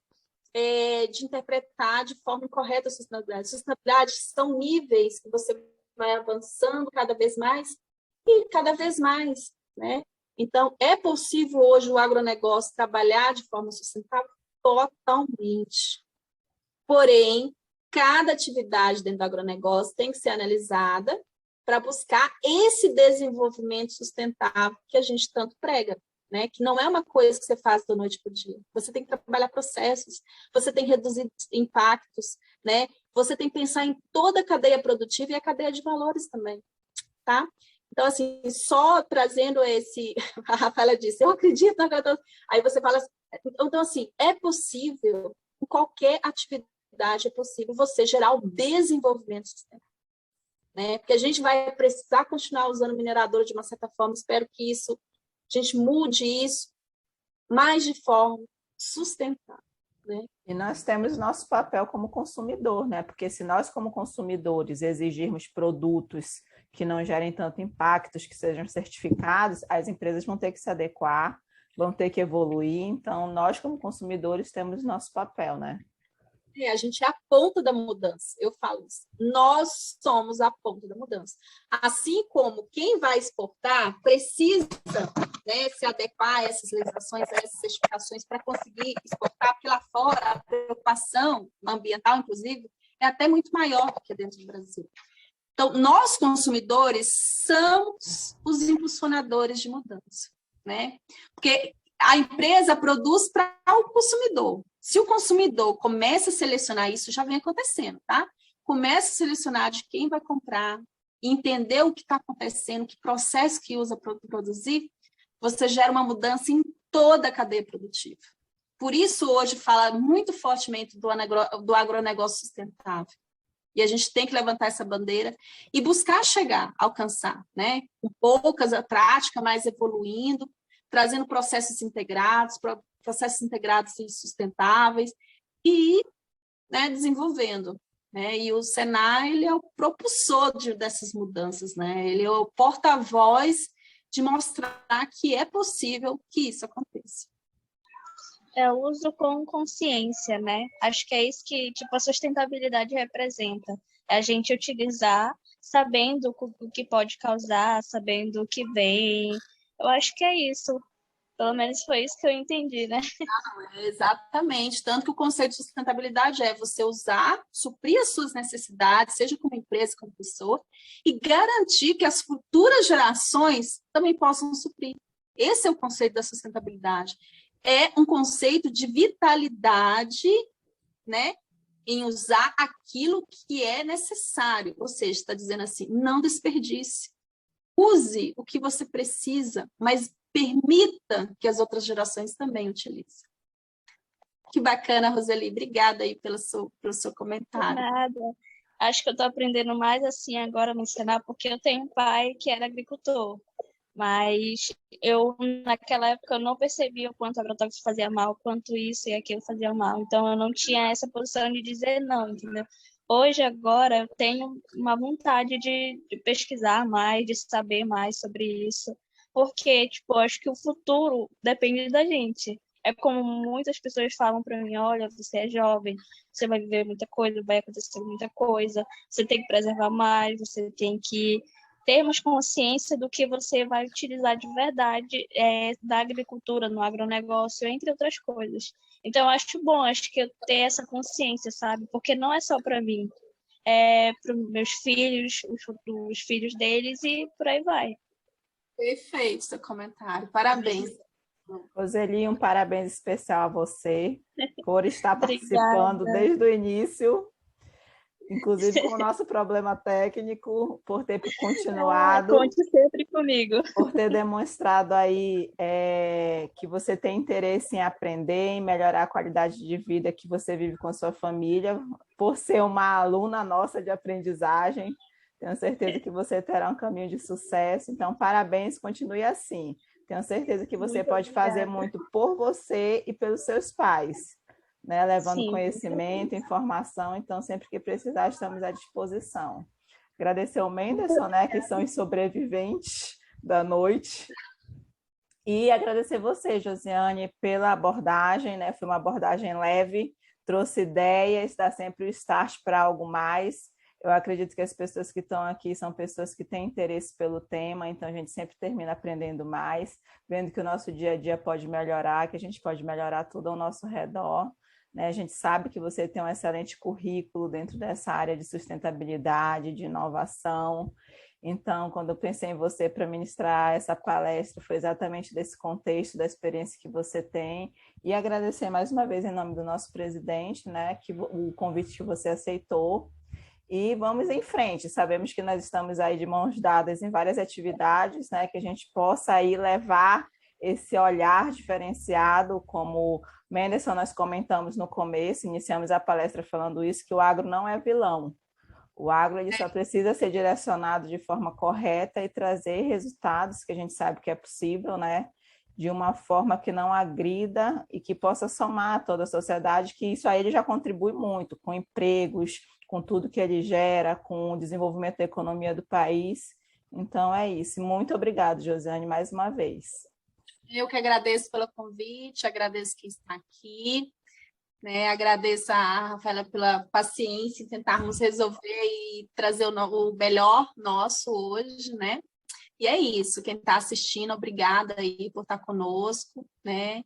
de interpretar de forma incorreta a sustentabilidade. Sustentabilidade são níveis que você vai avançando cada vez mais, né? Então, é possível hoje o agronegócio trabalhar de forma sustentável? Totalmente. Porém, cada atividade dentro do agronegócio tem que ser analisada para buscar esse desenvolvimento sustentável que a gente tanto prega, né? Que não é uma coisa que você faz da noite para o dia. Você tem que trabalhar processos, você tem que reduzir impactos, né? Você tem que pensar em toda a cadeia produtiva e a cadeia de valores também, tá? Então, assim, só trazendo a Rafaela disse, eu acredito na aí você fala assim, então, assim, é possível, em qualquer atividade, é possível você gerar o desenvolvimento sustentável, né? Porque a gente vai precisar continuar usando mineradora de uma certa forma, espero que a gente mude isso, mas de forma sustentável, né? E nós temos nosso papel como consumidor, né? Porque se nós, como consumidores, exigirmos produtos que não gerem tanto impactos, que sejam certificados, as empresas vão ter que se adequar, vão ter que evoluir. Então, nós, como consumidores, temos nosso papel, né? A gente é a ponta da mudança, eu falo isso. Nós somos a ponta da mudança. Assim como quem vai exportar precisa, né, se adequar a essas legislações, a essas certificações para conseguir exportar, porque lá fora a preocupação ambiental, inclusive, é até muito maior do que dentro do Brasil. Então, nós, consumidores, somos os impulsionadores de mudança, né? Porque a empresa produz para o consumidor. Se o consumidor começa a selecionar isso, já vem acontecendo, tá? Começa a selecionar de quem vai comprar, entender o que está acontecendo, que processo que usa para produzir, você gera uma mudança em toda a cadeia produtiva. Por isso, hoje, fala muito fortemente do agronegócio sustentável. E a gente tem que levantar essa bandeira e buscar chegar, alcançar, né? Com poucas práticas, mas evoluindo, trazendo processos integrados e sustentáveis, e, né, desenvolvendo. Né? E o Senai, ele é o propulsor dessas mudanças, né? Ele é o porta-voz de mostrar que é possível que isso aconteça. É o uso com consciência, né? Acho que é isso que, tipo, a sustentabilidade representa. É a gente utilizar sabendo o que pode causar, sabendo o que vem. Eu acho que é isso. Pelo menos foi isso que eu entendi, né? Exatamente. Tanto que o conceito de sustentabilidade é você usar, suprir as suas necessidades, seja como empresa, como pessoa, e garantir que as futuras gerações também possam suprir. Esse é o conceito da sustentabilidade. É um conceito de vitalidade, né, em usar aquilo que é necessário. Ou seja, está dizendo assim, não desperdice. Use o que você precisa, mas permita que as outras gerações também utilizem. Que bacana, Roseli. Obrigada aí pelo seu comentário. Nada. Acho que eu estou aprendendo mais assim agora no ensinar, porque eu tenho um pai que era agricultor. Mas eu, naquela época, eu não percebia o quanto a agrotóxico fazia mal, quanto isso e aquilo fazia mal. Então, eu não tinha essa posição de dizer não, entendeu? Hoje, agora, eu tenho uma vontade de pesquisar mais, de saber mais sobre isso. Porque, tipo, acho que o futuro depende da gente. É como muitas pessoas falam para mim, olha, você é jovem, você vai viver muita coisa, vai acontecer muita coisa, você tem que preservar mais, você tem que termos consciência do que você vai utilizar de verdade da agricultura, no agronegócio, entre outras coisas. Então, eu acho bom, acho que eu ter essa consciência, sabe? Porque não é só para mim, é para os meus filhos, os filhos deles e por aí vai. Perfeito seu comentário, parabéns. Roseli, um parabéns especial a você por estar participando desde o início, inclusive com o nosso problema técnico, por ter continuado. Conte sempre comigo. Por ter demonstrado aí que você tem interesse em aprender, em melhorar a qualidade de vida que você vive com a sua família, por ser uma aluna nossa de aprendizagem. Tenho certeza que você terá um caminho de sucesso. Então, parabéns, continue assim. Tenho certeza que você pode fazer muito por você e pelos seus pais, né? Levando conhecimento, informação. Então, sempre que precisar, estamos à disposição. Agradecer ao Menderson, né, que são os sobreviventes da noite. E agradecer você, Josiane, pela abordagem, né? Foi uma abordagem leve, trouxe ideias, dá sempre o start para algo mais. Eu acredito que as pessoas que estão aqui são pessoas que têm interesse pelo tema, então a gente sempre termina aprendendo mais, vendo que o nosso dia a dia pode melhorar, que a gente pode melhorar tudo ao nosso redor. Né? A gente sabe que você tem um excelente currículo dentro dessa área de sustentabilidade, de inovação. Então, quando eu pensei em você para ministrar essa palestra, foi exatamente desse contexto, da experiência que você tem. E agradecer mais uma vez em nome do nosso presidente, né, que o convite que você aceitou. E vamos em frente, sabemos que nós estamos aí de mãos dadas em várias atividades, né, que a gente possa aí levar esse olhar diferenciado, como Menderson, nós comentamos no começo, iniciamos a palestra falando isso, que o agro não é vilão. O agro ele só precisa ser direcionado de forma correta e trazer resultados que a gente sabe que é possível, né, de uma forma que não agrida e que possa somar a toda a sociedade, que isso aí ele já contribui muito, com empregos, com tudo que ele gera, com o desenvolvimento da economia do país. Então é isso. Muito obrigada, Josiane, mais uma vez. Eu que agradeço pelo convite, agradeço quem está aqui, né? Agradeço a Rafaela pela paciência em tentarmos resolver e trazer o melhor nosso hoje, né? E é isso, quem está assistindo, obrigada aí por estar conosco, né?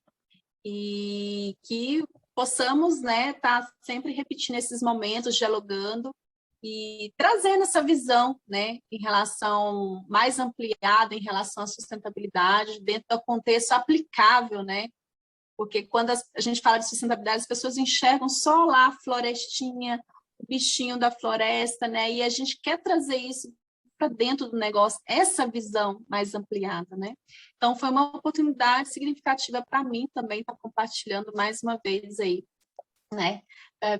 E que possamos, né, estar sempre repetindo esses momentos, dialogando e trazendo essa visão, né, em relação mais ampliada em relação à sustentabilidade dentro do contexto aplicável, né? Porque quando a gente fala de sustentabilidade, as pessoas enxergam só lá a florestinha, o bichinho da floresta, né? E a gente quer trazer isso para dentro do negócio, essa visão mais ampliada, né? Então, foi uma oportunidade significativa para mim também estar compartilhando mais uma vez aí, né?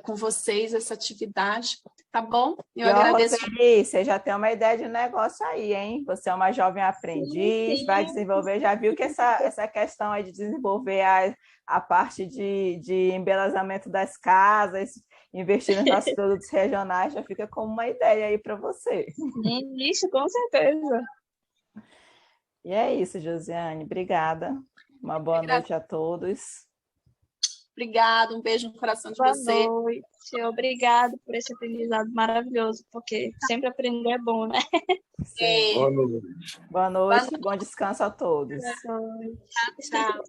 Com vocês essa atividade, tá bom? Eu agradeço. Roseli, você já tem uma ideia de negócio aí, hein? Você é uma jovem aprendiz, Sim. vai desenvolver, já viu que essa questão aí de desenvolver a parte de embelezamento das casas, investir nos nossos produtos regionais, já fica como uma ideia aí para você. Isso, com certeza. E é isso, Josiane. Obrigada. Uma boa noite a todos. Obrigada, um beijo no coração de Boa você. Boa noite, obrigada por esse aprendizado maravilhoso, porque sempre aprender é bom, né? Sim. Boa noite. Boa noite, bom descanso a todos. Boa noite. Tchau.